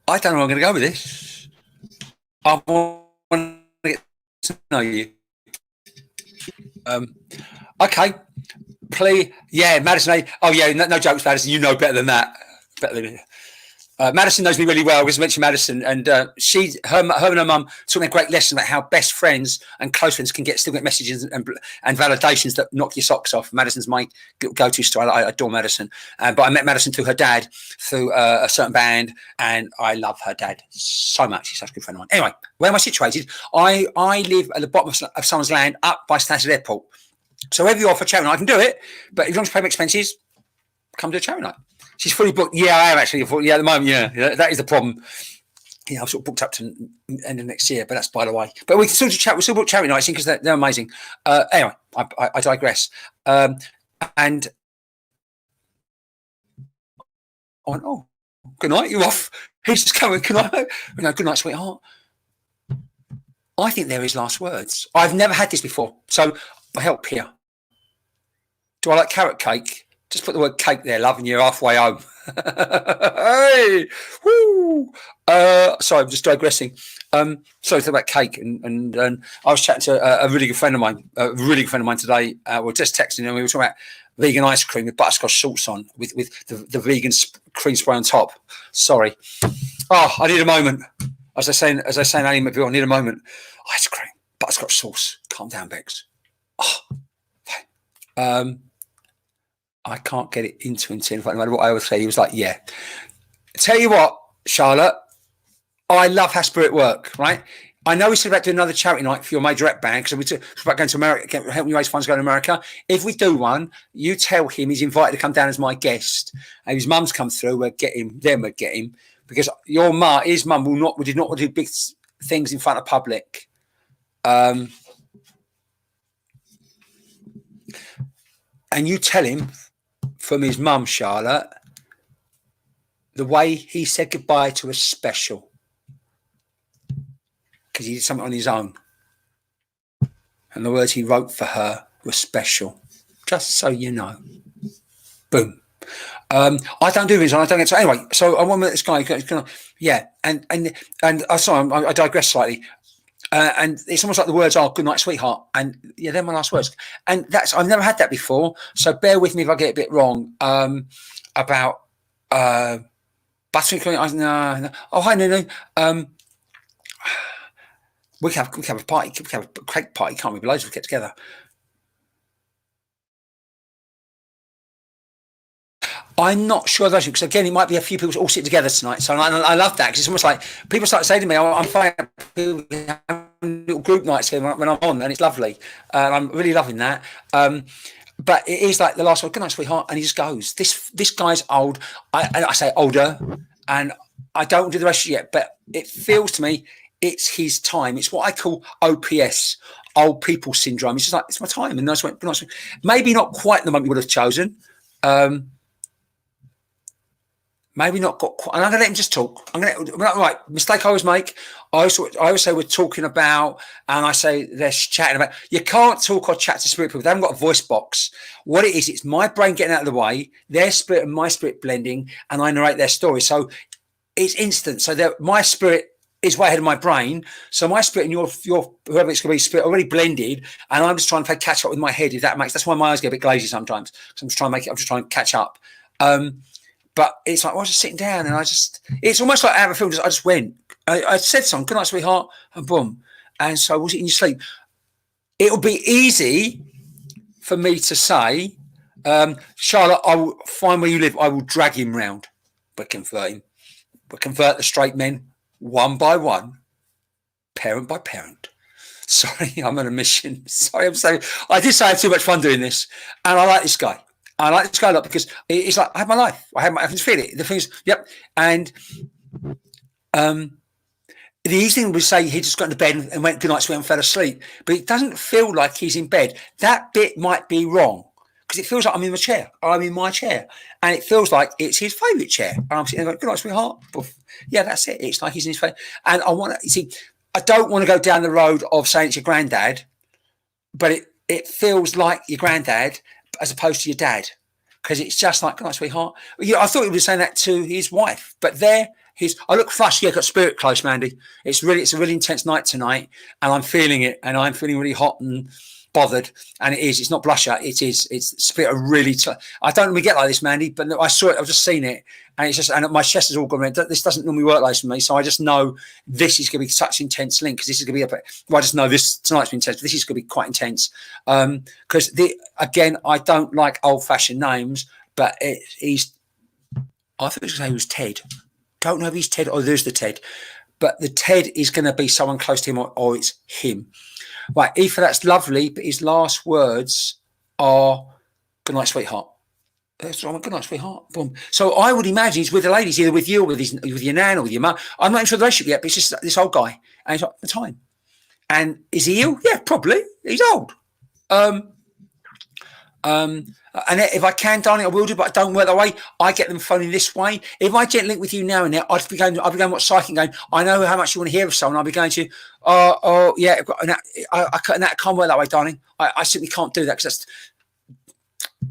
don't know where I'm going to go with this. I want to get to know you. Okay, please. Yeah, Madison. Oh, yeah, no jokes, Madison. You know better than that. Madison knows me really well. Because I mentioned Madison, and her and her mum taught me a great lesson about how best friends and close friends can still get messages and validations that knock your socks off. Madison's my go-to story. I adore Madison, but I met Madison through her dad, through a certain band, and I love her dad so much. He's such a good friend of mine. Anyway, where am I situated? I live at the bottom of someone's land up by Stansted Airport. So wherever you offer charity night, I can do it, but if you want to pay my expenses, come to a charity night. She's fully booked. Yeah, I am actually. Yeah, at the moment, yeah, that is the problem. Yeah, I've sort of booked up to end of next year, but that's by the way. But we can still chat. We still book charity nights because they're amazing. Anyway, I digress. And good night. You off? He's just coming. Good night. No, good night, sweetheart. I think they're his last words. I've never had this before, so help here. Do I like carrot cake? Just put the word cake there, love, and you're halfway home. Hey, woo! Sorry, I'm just digressing. Sorry, it's about cake, and I was chatting to a really good friend of mine, today. We're just texting, and we were talking about vegan ice cream with butterscotch sauce on, with the vegan cream spray on top. Sorry. Oh, I need a moment. As I say in Ali McBeal, I need a moment. Ice cream, butterscotch sauce. Calm down, Bex. Oh, fine. I can't get it into him. No matter what I always say, he was like, "Yeah." Tell you what, Charlotte, I love how spirit work. Right? I know we said about doing another charity night for your major rep band because we're about going to America, helping you raise funds going to America. If we do one, you tell him he's invited to come down as my guest, and his mum's come through. We'll get him. Then we'll get him because his mum did not want to do big things in front of public. And you tell him from his mum, Charlotte, the way he said goodbye to a special. Because he did something on his own. And the words he wrote for her were special. Just so you know. Boom. I don't do this, and I don't get to. Anyway, so I want to this guy. Yeah, and sorry, I digress slightly. And it's almost like the words are "good night, sweetheart," and yeah, they're my last words. And I've never had that before, so bear with me if I get it a bit wrong. About buttercream. No. Oh, hi, Nunu. We can have a party. We can have a cake party, can't we? Loads of us get together. I'm not sure of those because again, it might be a few people all sit together tonight. So I love that because it's almost like people start saying to me, "Oh, I'm fine." Little group nights here when I'm on, and it's lovely. I'm really loving that. But it is like the last one. "Good night, sweetheart," and he just goes. This guy's old. I say older, and I don't do the rest yet. But it feels to me it's his time. It's what I call OPS, old people syndrome. It's just like it's my time, and maybe not quite the moment you would have chosen. Maybe not got quite, and I'm going to let him just talk. Right, mistake I always make. I always say we're talking about, and I say they're chatting about. You can't talk or chat to spirit people. They haven't got a voice box. What it is, it's my brain getting out of the way, their spirit and my spirit blending, and I narrate their story. So it's instant. So my spirit is way ahead of my brain. So my spirit and your whoever it's going to be spirit already blended, and I'm just trying to catch up with my head. If that makes, that's why my eyes get a bit glazy sometimes. So I'm just trying to make it. I'm just trying to catch up. But it's like I was just sitting down, and it's almost like out of a film. I just went. I said something, "Good night, sweetheart," and boom. And so, was it in your sleep? It'll be easy for me to say, Charlotte, I will find where you live. I will drag him round. But convert him. But convert the straight men one by one, parent by parent. Sorry, I'm on a mission. Sorry, I did say I had too much fun doing this, and I like this guy. I like this guy a lot because it's like I have my life. I can feel it. The things, yep. And the easy thing would say he just got into bed and went good night, sweet, and fell asleep. But it doesn't feel like he's in bed. That bit might be wrong because it feels like I'm in my chair. I'm in my chair, and it feels like it's his favourite chair. And I'm sitting there going, "Good night, sweetheart." Yeah, that's it. It's like he's in his favourite. And I want to. You see, I don't want to go down the road of saying it's your granddad, but it feels like your granddad as opposed to your dad, because it's just like, "Good night, sweetheart." Yeah, I thought he was saying that to his wife, but I look flushed. Yeah, got spirit close, Mandy. It's a really intense night tonight, and I'm feeling it, and I'm feeling really hot and bothered. And it's not blusher. It's spirit of really. I don't normally get like this, Mandy, but I saw it. I've just seen it, and it's just, and my chest is all gone red. This doesn't normally work like this for me, so I just know this is going to be such intense link because this is going to be I just know this tonight's been intense. But this is going to be quite intense because again, I don't like old-fashioned names, but I thought it was going to say it was Ted. Don't know if he's Ted or there's the Ted, but the Ted is going to be someone close to him or it's him. Right, Aoife, that's lovely, but his last words are "Good night, sweetheart." That's right, "Good night, sweetheart." Boom. So I would imagine he's with the ladies, either with you or with your nan or with your mum. I'm not sure the relationship yet, but it's just this old guy, and he's like, "The time." And is he ill? Yeah, probably. He's old. And if I can, darling, I will do, but I don't work that way. I get them phoning this way. If I get linked with you now and there, I'd be going to watch Psychic going, "I know how much you want to hear of someone." I'll be going to, "Oh, yeah, I can't work that way, darling. I simply can't do that because that's,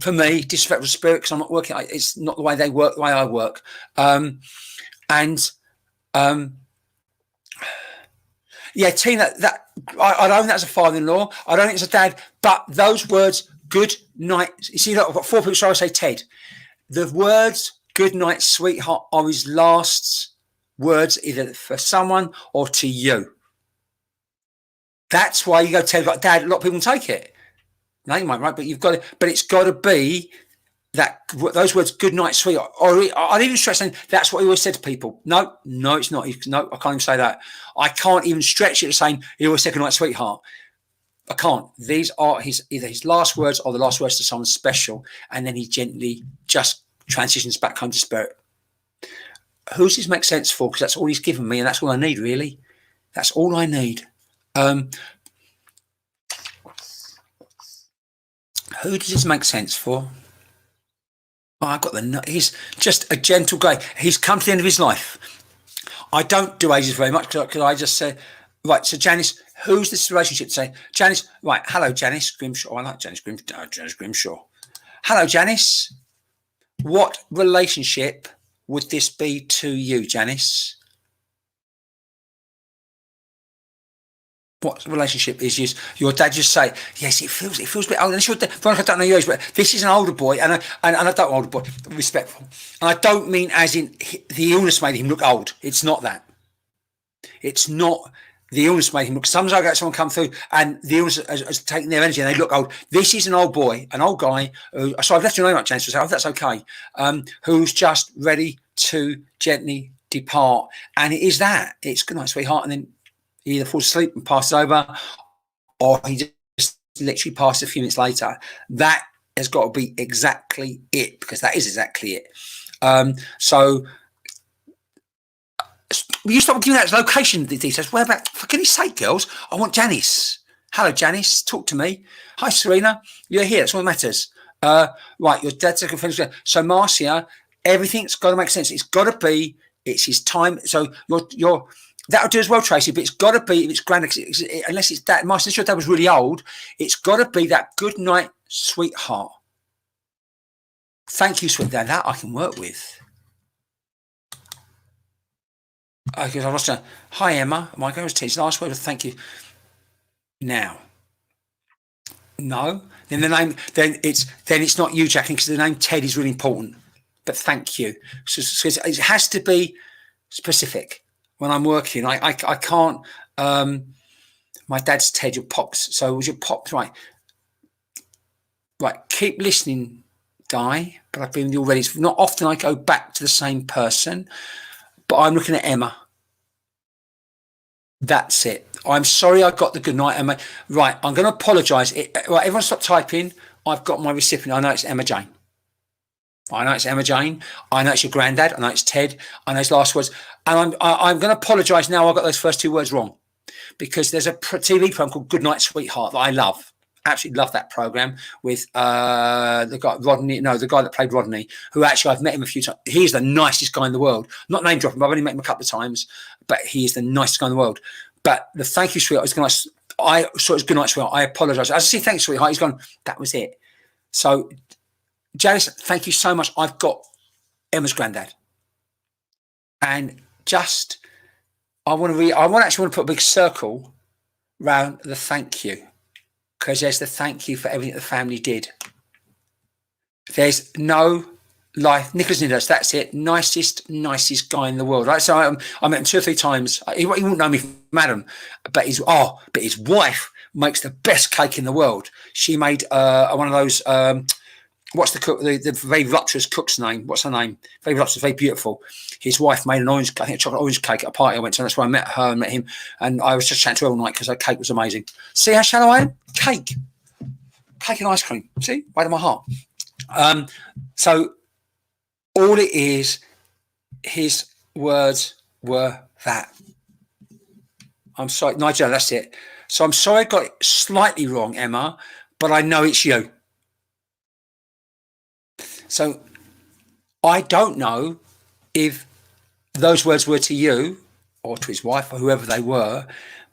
for me, disrespectful spirit because I'm not working. It's not the way they work, the way I work. And Yeah, Tina, I don't think that's a father-in-law. I don't think it's a dad. But those words, good night. You see, look, I've got 4 people, so I say Ted. The words good night, sweetheart, are his last words, either for someone or to you. That's why you go Ted, like Dad. A lot of people take it. No, you might, right? But you've got to, but it's got to be that those words, good night, sweetheart. Or I'd even stress saying that's what he always said to people. No, it's not. No, I can't even say that. I can't even stretch it to saying he always said good night, sweetheart. I can't. These are either his last words or the last words to someone special, and then he gently just transitions back home to spirit. Who's this make sense for? Because that's all he's given me, and that's all I need, really. That's all I need. Who does this make sense for? Oh, I got he's just a gentle guy. He's come to the end of his life. I don't do ages very much because I just say, right, so Janice, who's this relationship? Say, Janice, right, hello, Janice Grimshaw. I like Janice Grimshaw. Janice Grimshaw. Hello, Janice. What relationship would this be to you, Janice? What relationship is your dad? Just say yes. It feels a bit old. And I don't know your age, but this is an older boy, and I don't older boy, respectful. And I don't mean as in the illness made him look old. It's not that. It's not the illness made him look. Sometimes I get someone come through, and the illness has taken their energy, and they look old. This is an old boy, an old guy. So I've left your name out, James. So if that's okay. Who's just ready to gently depart, and it is that. It's good night, sweetheart, and then he either falls asleep and passes over, or he just literally passes a few minutes later. That has got to be exactly it, because that is exactly it. So you stop giving that location details. Where about, for goodness sake, girls? I want Janice. Hello, Janice. Talk to me. Hi, Serena. You're here. That's all that matters. Right, your dad's a good friend. So, Marcia, everything's got to make sense. It's got to be. It's his time. So you're that'll do as well, Tracy. But it's got to be. If it's grand, unless it's that. Marcia, since your dad was really old, it's got to be that good night, sweetheart. Thank you, sweet dad. That I can work with. Okay, I lost her. Hi, Emma. My girl's teacher. Last word of thank you. Now, no. Then the name. Then it's not you, Jacqueline, because the name Ted is really important. But thank you. So it has to be specific. When I'm working, I can't. My dad's Ted. Your pops. So was your pops right? Right. Keep listening, Di. But I've been with you already. It's not often I go back to the same person. But I'm looking at Emma. That's it. I'm sorry I got the good night, Emma. Right, I'm going to apologise. Right, everyone stop typing. I've got my recipient. I know it's Emma Jane. I know it's Emma Jane. I know it's your granddad. I know it's Ted. I know his last words. And I'm going to apologise now. I got those first 2 words wrong. Because there's a TV program called Good Night, Sweetheart that I love. Absolutely love that program with the guy Rodney. No, the guy that played Rodney, who actually I've met him a few times. He's the nicest guy in the world. Not name dropping, but I've only met him a couple of times. But he is the nicest guy in the world. But the thank you, sweetheart, is good night. I saw it as good night, sweetheart. I apologise. As I say, thanks, sweetheart. He's gone. That was it. So, Janice, thank you so much. I've got Emma's granddad, and just I actually want to put a big circle around the thank you. Because there's the thank you for everything the family did. There's no life. Nicholas Nidas, that's it. Nicest guy in the world. Right? So I met him 2 or 3 times. He wouldn't know me from Adam, but his wife makes the best cake in the world. She made one of those. What's the cook? The very voluptuous cook's name? What's her name? Very voluptuous, very beautiful. His wife made a chocolate orange cake at a party I went to. That's where I met her and met him. And I was just chatting to her all night because her cake was amazing. See how shallow I am? Cake and ice cream. See, right in my heart. So all it is, his words were that. I'm sorry, Nigel. That's it. So I'm sorry I got it slightly wrong, Emma, but I know it's you. So I don't know if those words were to you or to his wife or whoever they were,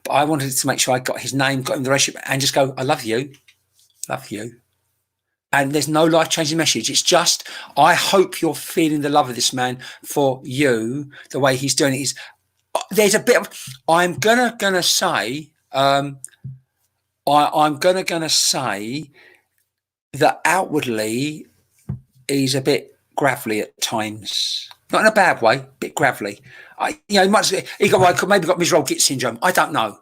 but I wanted to make sure I got his name, got him the relationship, and just go, I love you. Love you. And there's no life-changing message. It's just, I hope you're feeling the love of this man for you, the way he's doing it is, there's a bit of, I'm gonna say, I'm gonna say that outwardly he's a bit gravelly at times, not in a bad way, a bit gravelly. He got maybe got Ms. Git syndrome. I don't know.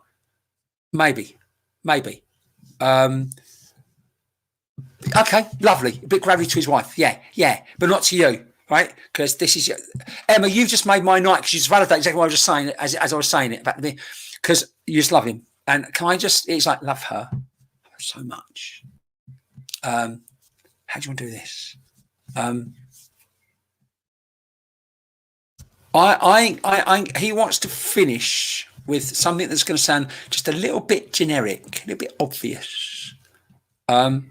Maybe. Okay, lovely. A bit gravelly to his wife. Yeah, but not to you, right? Because this is Emma. You've just made my night because you just validated exactly what I was just saying as I was saying it back to me. Because you just love him, and can I just? It's like love her so much. How do you want to do this? He wants to finish with something that's going to sound just a little bit generic, a little bit obvious. I've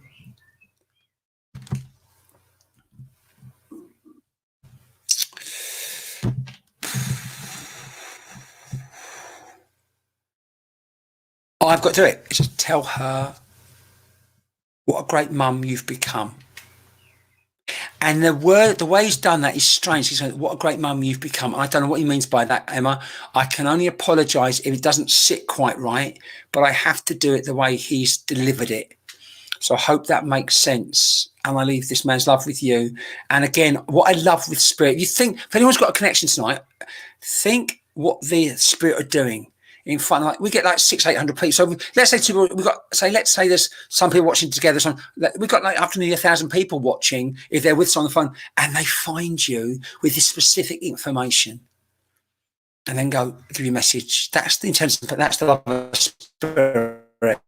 got to do it. It's just tell her what a great mum you've become. And the way he's done that is strange. He's saying, what a great mum you've become. I don't know what he means by that, Emma. I can only apologise if it doesn't sit quite right, but I have to do it the way he's delivered it. So I hope that makes sense. And I leave this man's love with you. And again, what I love with Spirit, you think, if anyone's got a connection tonight, think what the Spirit are doing. In front, like we get like 600-800 people. So let's say let's say there's some people watching together. So we've got like up to nearly 1,000 people watching if they're with us on the phone, and they find you with this specific information, and then go give you a message. That's the intelligence, but that's the love of Spirit.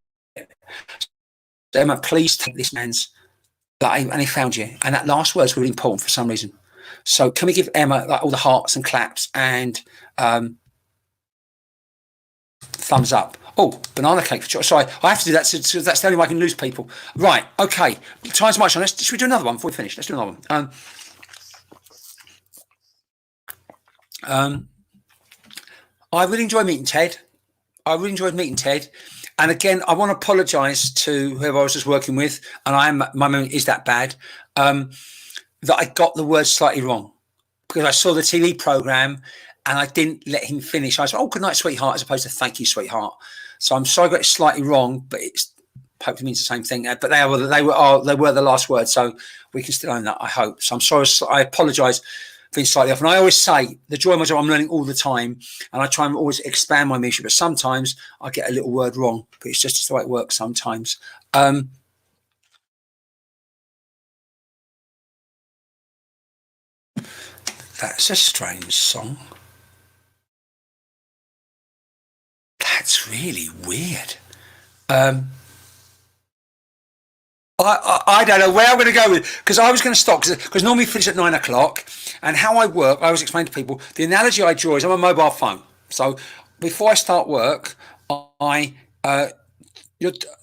So Emma, please take this man's. And he found you, and that last word's really important for some reason. So can we give Emma like all the hearts and claps and thumbs up? Oh, banana cake for choice. Sorry, I have to do that. So that's the only way I can lose people. Right. Okay. Time's much on this. Should we do another one before we finish? Let's do another one. I really enjoyed meeting Ted. And again, I want to apologise to whoever I was just working with, and my memory is that bad, that I got the words slightly wrong because I saw the TV programme and I didn't let him finish. I said, "Oh, good night, sweetheart," as opposed to "Thank you, sweetheart." So I'm sorry I got it slightly wrong, but it's hopefully means the same thing. But they were the last words, so we can still own that, I hope. So I'm sorry. I apologise for being slightly off. And I always say, the joy of my job, I'm learning all the time, and I try and always expand my mission. But sometimes I get a little word wrong, but it's just the way it works sometimes. That's a strange song. That's really weird. I don't know where I'm going to go with, because I was going to stop because normally finish at 9 o'clock. And how I work, I always explain to people, the analogy I draw is I'm a mobile phone. So before I start work, your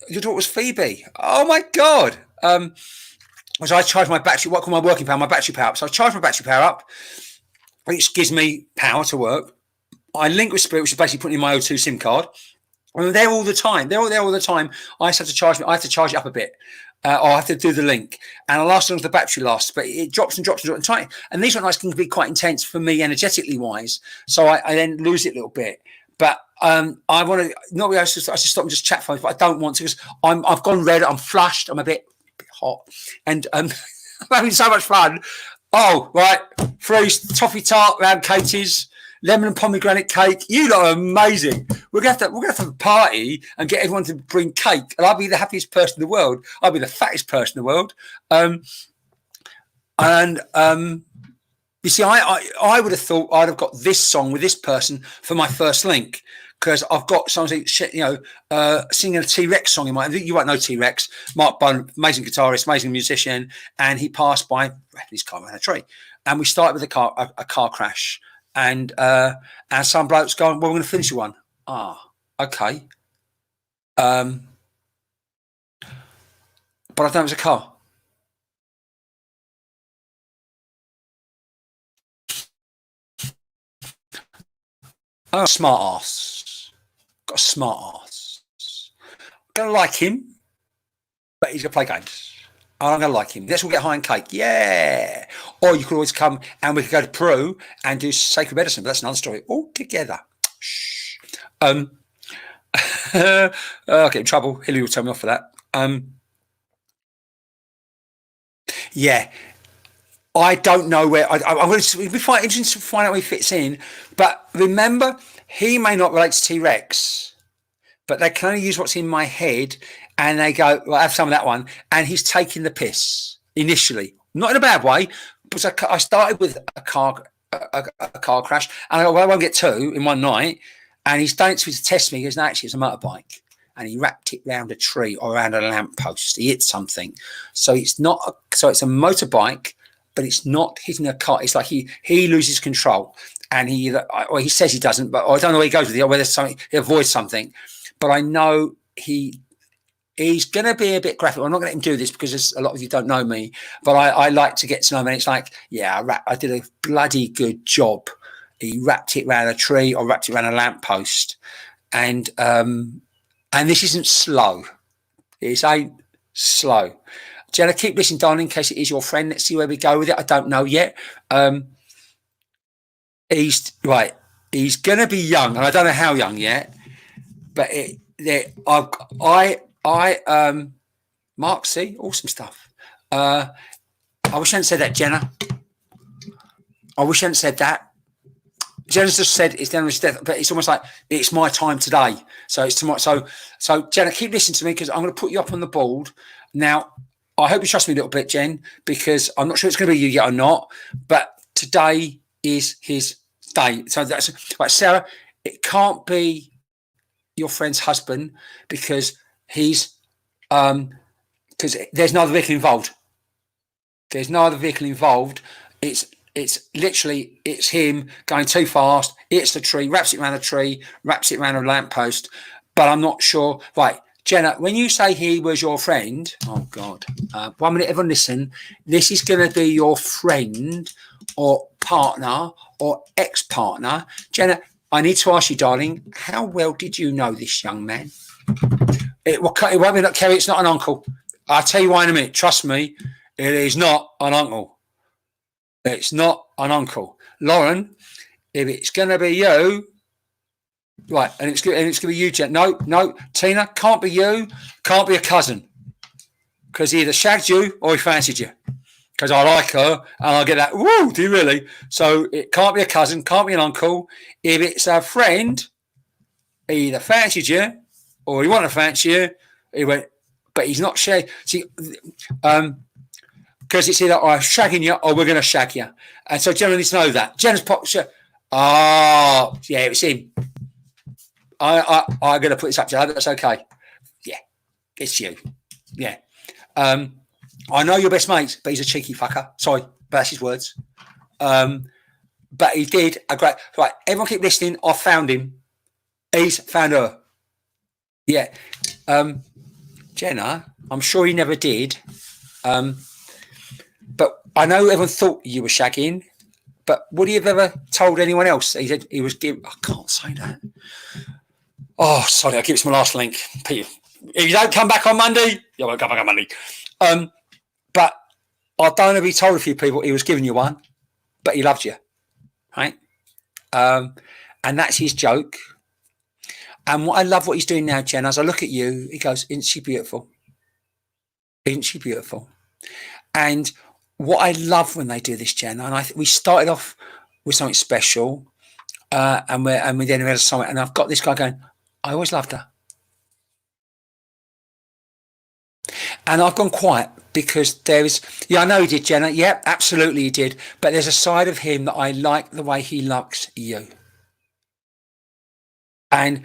daughter was Phoebe. Oh my God. So I charge my battery, what I call my working power, my battery power up. So I charge my battery power up, which gives me power to work. I link with Spirit, which is basically putting in my O2 SIM card. And they're there all the time. They're all there all the time. I just have to charge it up a bit. Or I have to do the link. And I'll last as long as the battery lasts. But it drops and drops and drops. And these nights can be quite intense for me energetically wise. So I then lose it a little bit. But I want to, not really, I should stop and just chat phones, but I don't want to because I've gone red. I'm flushed. I'm a bit hot. And I'm having so much fun. Oh, right. Free toffee tart around Katie's. Lemon and pomegranate cake. You lot are amazing. We're gonna have a party and get everyone to bring cake, and I'll be the happiest person in the world. I'll be the fattest person in the world. You see, I would have thought I'd have got this song with this person for my first link because I've got something, singing a T-Rex song in my. You won't know T-Rex. Mark Bunn, amazing guitarist, amazing musician, and he passed by his car around a tree, and we started with a car crash. And some bloke's going, well, we're going to finish with one. Okay. But I don't know, it was a car. Oh, smart ass. Got a smart ass. Gonna like him, but he's gonna play games. I'm going to like him. Let's all get high on cake. Yeah. Or you could always come and we could go to Peru and do sacred medicine. But that's another story altogether. Shh. I'll get in trouble. Hilly will tell me off for that. Yeah. I don't know where. It'd be quite interesting to find out where he fits in. But remember, he may not relate to T-Rex, but they can only use what's in my head, and they go, well, I have some of that one. And he's taking the piss initially, not in a bad way. But I started with a car crash, and I go, well, I won't get two in one night. And he's done it to test me. He goes, no, actually, it's a motorbike. And he wrapped it round a tree or around a lamppost. He hit something. So it's not. So it's a motorbike, but it's not hitting a car. It's like he loses control, and he says he doesn't, but I don't know where he goes with it, or whether something he avoids something. But I know he's going to be a bit graphic. I'm not going to let him do this because a lot of you don't know me, but I like to get to know him. And it's like, yeah, I did a bloody good job. He wrapped it around a tree or wrapped it around a lamppost, and this isn't slow. It ain't slow. Jenna, keep listening, darling, in case it is your friend. Let's see where we go with it. I don't know yet. He's right. He's going to be young, and I don't know how young yet. But Mark, see, awesome stuff. I wish I hadn't said that, Jenna. I wish I hadn't said that. Jenna's just said it's down his death, but it's almost like it's my time today. So it's tomorrow. So Jenna, keep listening to me because I'm going to put you up on the board now. I hope you trust me a little bit, Jen, because I'm not sure it's going to be you yet or not. But today is his day. So that's right, Sarah. It can't be your friend's husband because he's because there's no other vehicle involved. There's no other vehicle involved. It's literally it's him going too fast. Hits the tree, wraps it around the tree, wraps it around a lamppost. But I'm not sure. Right, Jenna, when you say he was your friend, oh God, 1 minute, everyone listen. This is going to be your friend or partner or ex-partner. Jenna, I need to ask you, darling, how well did you know this young man? It won't be like Kerry. It's not an uncle. I'll tell you why in a minute. Trust me, it is not an uncle. It's not an uncle. Lauren, if it's going to be you, right, and it's going to be you, Jen. No, Tina, can't be you. Can't be a cousin. Because he either shagged you or he fancied you. Because I like her and I get that, woo, do you really? So it can't be a cousin, can't be an uncle. If it's a friend, he either fancied you or he wanted to fancy you. He went, but he's not shagging. See, because it's either I'm shagging you or we're going to shag you. And so Jenna needs to know that. Jenna's pop. Oh, yeah, it was him. I'm going to put this up to you. That's okay. Yeah, it's you. Yeah. I know your best mates, but he's a cheeky fucker. Sorry, but that's his words. But he did a great. Right, everyone keep listening. I found him. He's found her. Yeah. Jenna, I'm sure he never did. But I know everyone thought you were shagging. But would he have ever told anyone else? He said he was giving. I can't say that. Oh, sorry. I'll give it to my last link. Peter, if you don't come back on Monday, you won't come back on Monday. But I don't know if he told a few people he was giving you one, but he loved you, right? And that's his joke. And what I love what he's doing now, Jen, as I look at you, he goes, isn't she beautiful? Isn't she beautiful? And what I love when they do this, Jen, and we started off with something special, and we then had something, and I've got this guy going, I always loved her. And I've gone quiet because there is, I know he did, Jenna. Yeah, absolutely he did. But there's a side of him that I like the way he likes you. And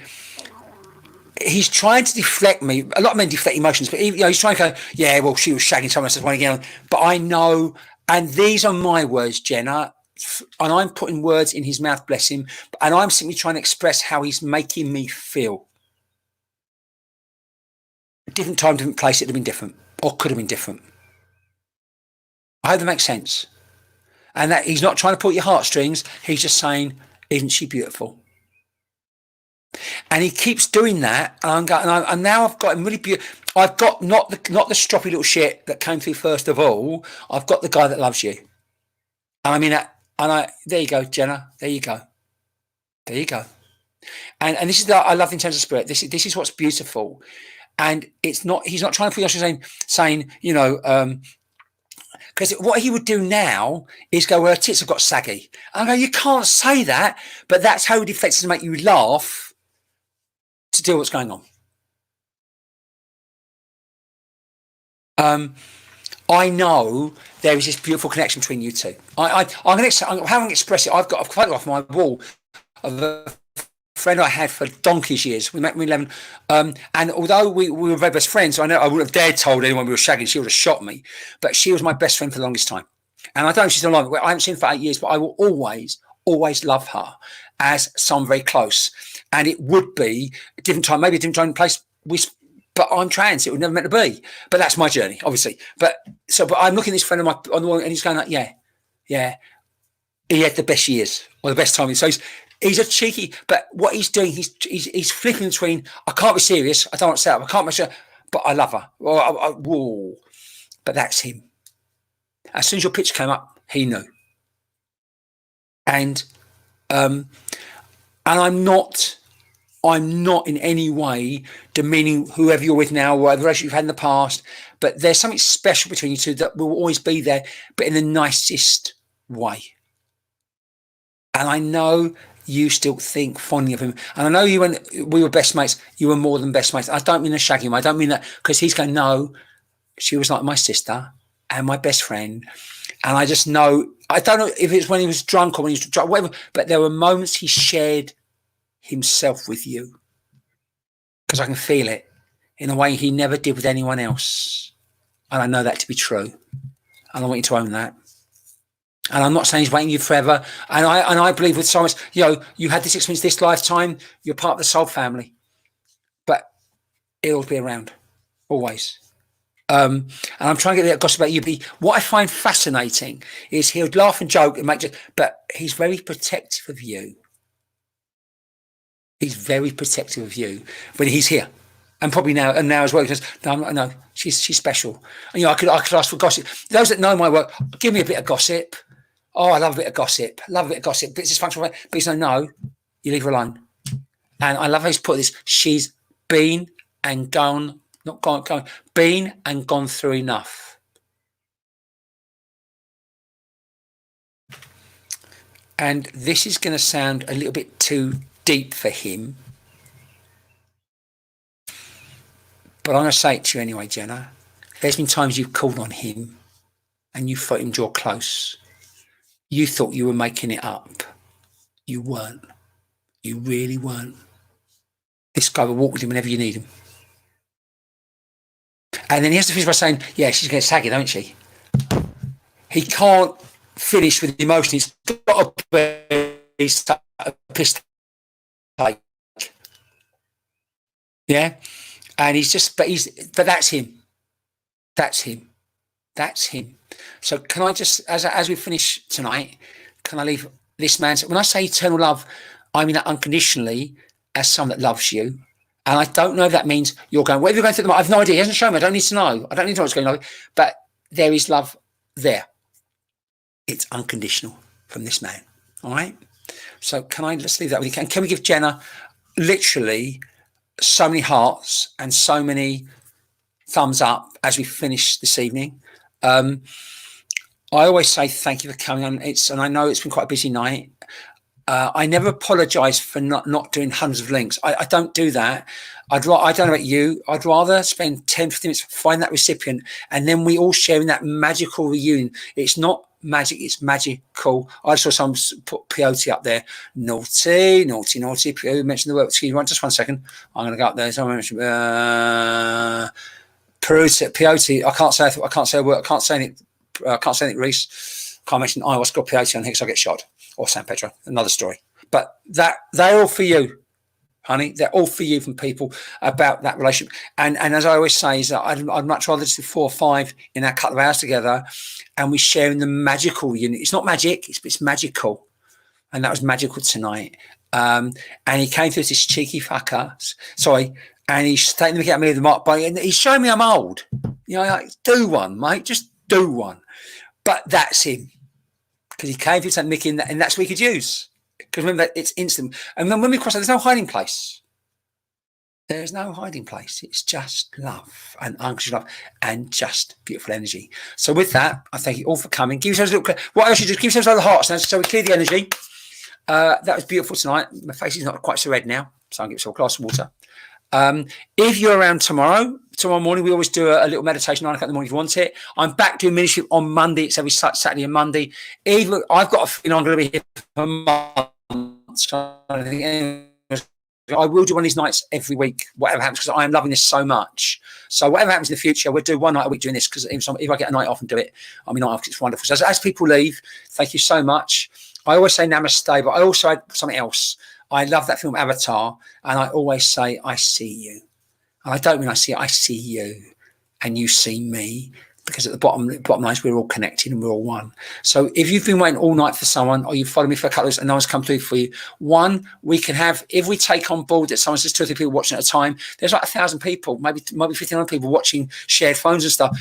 he's trying to deflect me. A lot of men deflect emotions, but he's trying to go, yeah, well, she was shagging someone else's one again. But I know, and these are my words, Jenna, and I'm putting words in his mouth, bless him, and I'm simply trying to express how he's making me feel. Different time, different place, it'd have been different, or could have been different. I hope that makes sense. And that he's not trying to pull your heartstrings, he's just saying, isn't she beautiful? And he keeps doing that, and I'm going, and now I've got him really beautiful. I've got not the stroppy little shit that came through first of all. I've got the guy that loves you. And I mean that, there you go, Jenna. There you go. There you go. And this is I love the intense spirit. This is what's beautiful. And it's not, he's not trying to put you on saying, you know, because what he would do now is go, well, her tits have got saggy. I go, you can't say that, but that's how he deflects to make you laugh to deal with what's going on. I know there is this beautiful connection between you two. I'm going to express it. I've got a photo off my wall of a friend I had for donkey's years. We met when we were 11. And although we were very best friends, I know I wouldn't have dared told anyone we were shagging. She would have shot me. But she was my best friend for the longest time. And I don't know if she's still alive. I haven't seen her for 8 years, but I will always love her as someone very close. And it would be a different time, maybe a different time and place. But I'm trans. It was never meant to be. But that's my journey, obviously. But I'm looking at this friend of mine on the wall, and he's going like, yeah. He had the best years or the best time. So he's a cheeky. But what he's doing, he's flipping between. I can't be serious. I don't want to say it. I can't be serious, but I love her. Whoa. But that's him. As soon as your picture came up, he knew. And I'm not in any way demeaning whoever you're with now, or whatever relationship you've had in the past, but there's something special between you two that will always be there, but in the nicest way. And I know you still think fondly of him. And I know you, when we were best mates, you were more than best mates. I don't mean a shagging way. I don't mean that, because he's going, no, she was like my sister and my best friend. And I just know, I don't know if it's when he was drunk or when he was drunk, whatever, but there were moments he shared himself with you, because I can feel it in a way he never did with anyone else, and I know that to be true, and I want you to own that. And I'm not saying he's waiting you forever, and I believe with so much, you know, you had this experience this lifetime, you're part of the soul family, but it'll be around always. And I'm trying to get that gossip about you. But what I find fascinating is he'll laugh and joke and but he's very protective of you. He's very protective of you when he's here, and probably now as well. He says, "No, she's special." And you know, I could ask for gossip. Those that know my work, give me a bit of gossip. Oh, I love a bit of gossip. Love a bit of gossip. It's dysfunctional, but he's no, you leave her alone. And I love how he's put this. She's been and gone, not gone, been and gone through enough. And this is going to sound a little bit too deep for him, but I'm going to say it to you anyway, Jenna. There's been times you've called on him and you felt him draw close. You thought you were making it up. You weren't. You really weren't. This guy will walk with him whenever you need him. And then he has to finish by saying, yeah, she's going to sag it, don't she? He can't finish with emotion. He's got to be pissed. Like, yeah, and but that's him. So can I just, as we finish tonight, can I leave this man? When I say eternal love, I mean that unconditionally, as someone that loves you. And I don't know if that means you're going, whatever you're going through, I have no idea. He hasn't shown me. I don't need to know. I don't need to know what's going on. But there is love there. It's unconditional from this man. All right. So can I just leave that with you? Can we give Jenna literally so many hearts and so many thumbs up as we finish this evening? I always say thank you for coming on. And I know it's been quite a busy night. I never apologise for not doing hundreds of links. I don't do that. I don't know about you. I'd rather spend 10, 15 minutes, find that recipient, and then we all share in that magical reunion. It's not magic, it's magical. I saw someone put peyote up there. Naughty. Who mentioned the word? Excuse me, just 1 second. I'm going to go up there. Someone mentioned peyote. I can't say a word. I can't say it, Reese. Can't mention ayahuasca or peyote on here because I get shot. Or San Pedro, another story. But they're all for you, honey. They're all for you from people about that relationship. And as I always say, is that I'd much rather just do 4 or 5 in a couple of hours together, and we share in the magical unit. It's not magic, it's magical. And that was magical tonight. And he came through this cheeky fucker. Sorry. And he's taking the mick out of me with the mark by, and he's showing me I'm old. You know, like, do one, mate. Just do one. But that's him. Because he came through something, Mickey, and that's what he could use. Because remember, it's instant. And then when we cross, there's no hiding place. There's no hiding place. It's just love and unconditional love and just beautiful energy. So with that, I thank you all for coming. Give yourselves a little. What else you do? Give yourselves a little hearts now, so we clear the energy. That was beautiful tonight. My face is not quite so red now, so I'll get yourself a glass of water. If you're around tomorrow morning, we always do a little meditation 9 o'clock in the morning if you want it. I'm back doing MEDIUMSHIP on Monday. It's every Saturday and Monday. Even I've got a feeling I'm going to be here for months. I will do one of these nights every week, whatever happens, because I am loving this so much. So whatever happens in the future, we'll do one night a week doing this, because if I get a night off and do it, I mean, it's wonderful. So as people leave, thank you so much. I always say namaste, but I also add something else. I love that film Avatar, and I always say, I see you. And I don't mean I see you, and you see me, because at the bottom line is we're all connected and we're all one. So if you've been waiting all night for someone, or you've followed me for a couple of days and no one's come through for you, one, we can have, if we take on board that someone's just 2 or 3 people watching at a time, there's like 1,000 people, maybe 1,500 people watching shared phones and stuff.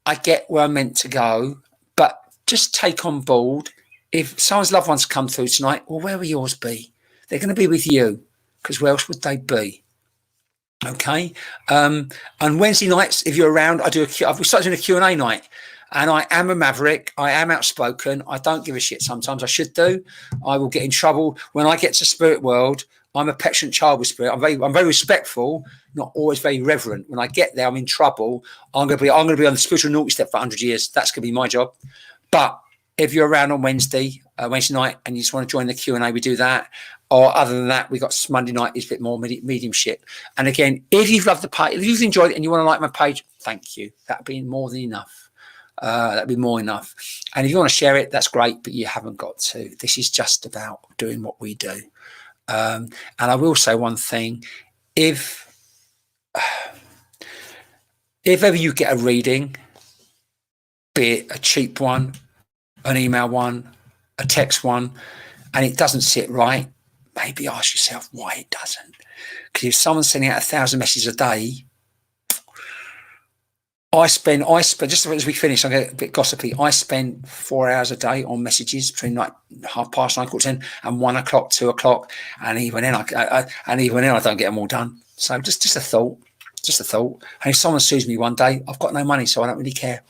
I get where I'm meant to go, but just take on board. If someone's loved ones come through tonight, well, where will yours be? They're going to be with you, because where else would they be? Okay. And Wednesday nights, if you're around, I've started doing a Q&A night, and I am a maverick. I am outspoken. I don't give a shit. Sometimes I should do. I will get in trouble when I get to spirit world. I'm a petulant child with spirit. I'm very respectful, not always very reverent. When I get there, I'm in trouble. I'm going to be on the spiritual naughty step for 100 years. That's going to be my job. But if you're around on Wednesday night, and you just want to join the Q&A, we do that. Or other than that, we got Monday night is a bit more mediumship. And again, if you've loved the page, if you've enjoyed it and you want to like my page, thank you. That'd be more than enough. That'd be more enough. And if you want to share it, that's great, but you haven't got to. This is just about doing what we do. And I will say one thing: if ever you get a reading, be it a cheap one, an email one, a text one, and it doesn't sit right, maybe ask yourself why it doesn't. Because if someone's sending out 1,000 messages a day, I spend just as we finish, I'm going to get a bit gossipy. I spend 4 hours a day on messages between like 9:30, 9:10, and 1 o'clock, 2 o'clock, and even then I don't get them all done. So just a thought. And if someone sues me one day, I've got no money, so I don't really care.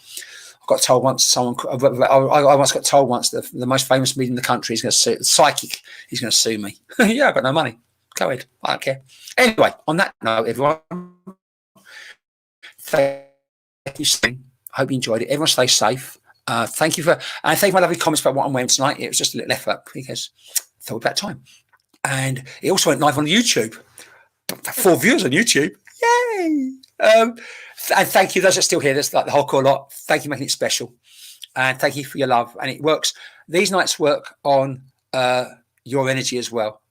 I got told once I once got told once that the most famous medium in the country is going to sue, psychic, he's going to sue me. Yeah, I've got no money. Go ahead. I don't care. Anyway, on that note, everyone, thank you. I hope you enjoyed it. Everyone stay safe. Thank you and thank you for my lovely comments about what I'm wearing tonight. It was just a little effort because I thought about time. And it also went live on YouTube. 4 viewers on YouTube. Yay! And thank you, those that are still here. That's like the whole core lot. Thank you for making it special. And thank you for your love. And it works. These nights work on your energy as well.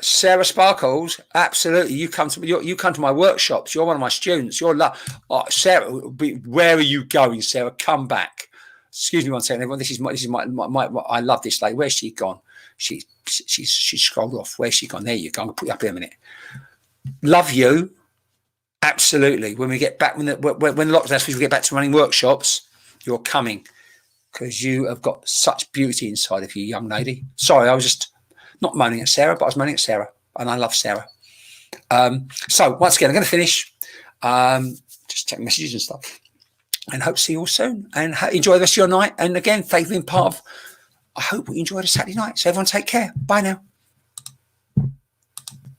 Sarah Sparkles, absolutely. You come to my workshops. You're one of my students. You're Sarah. Where are you going, Sarah? Come back. Excuse me one second, everyone. This is my I love this lady. Where's she gone? She's scrolled off. Where's she gone? There you go. I'm gonna put you up here a minute. Love you. Absolutely. When we get back, when the lockdown, we get back to running workshops, you're coming, because you have got such beauty inside of you, young lady. Sorry, I was just not moaning at Sarah, but I was moaning at Sarah, and I love Sarah. So once again, I'm going to finish. Just check messages and stuff, and hope to see you all soon. And enjoy the rest of your night. And again, thank you for being part of. I hope we enjoyed a Saturday night. So everyone, take care. Bye now.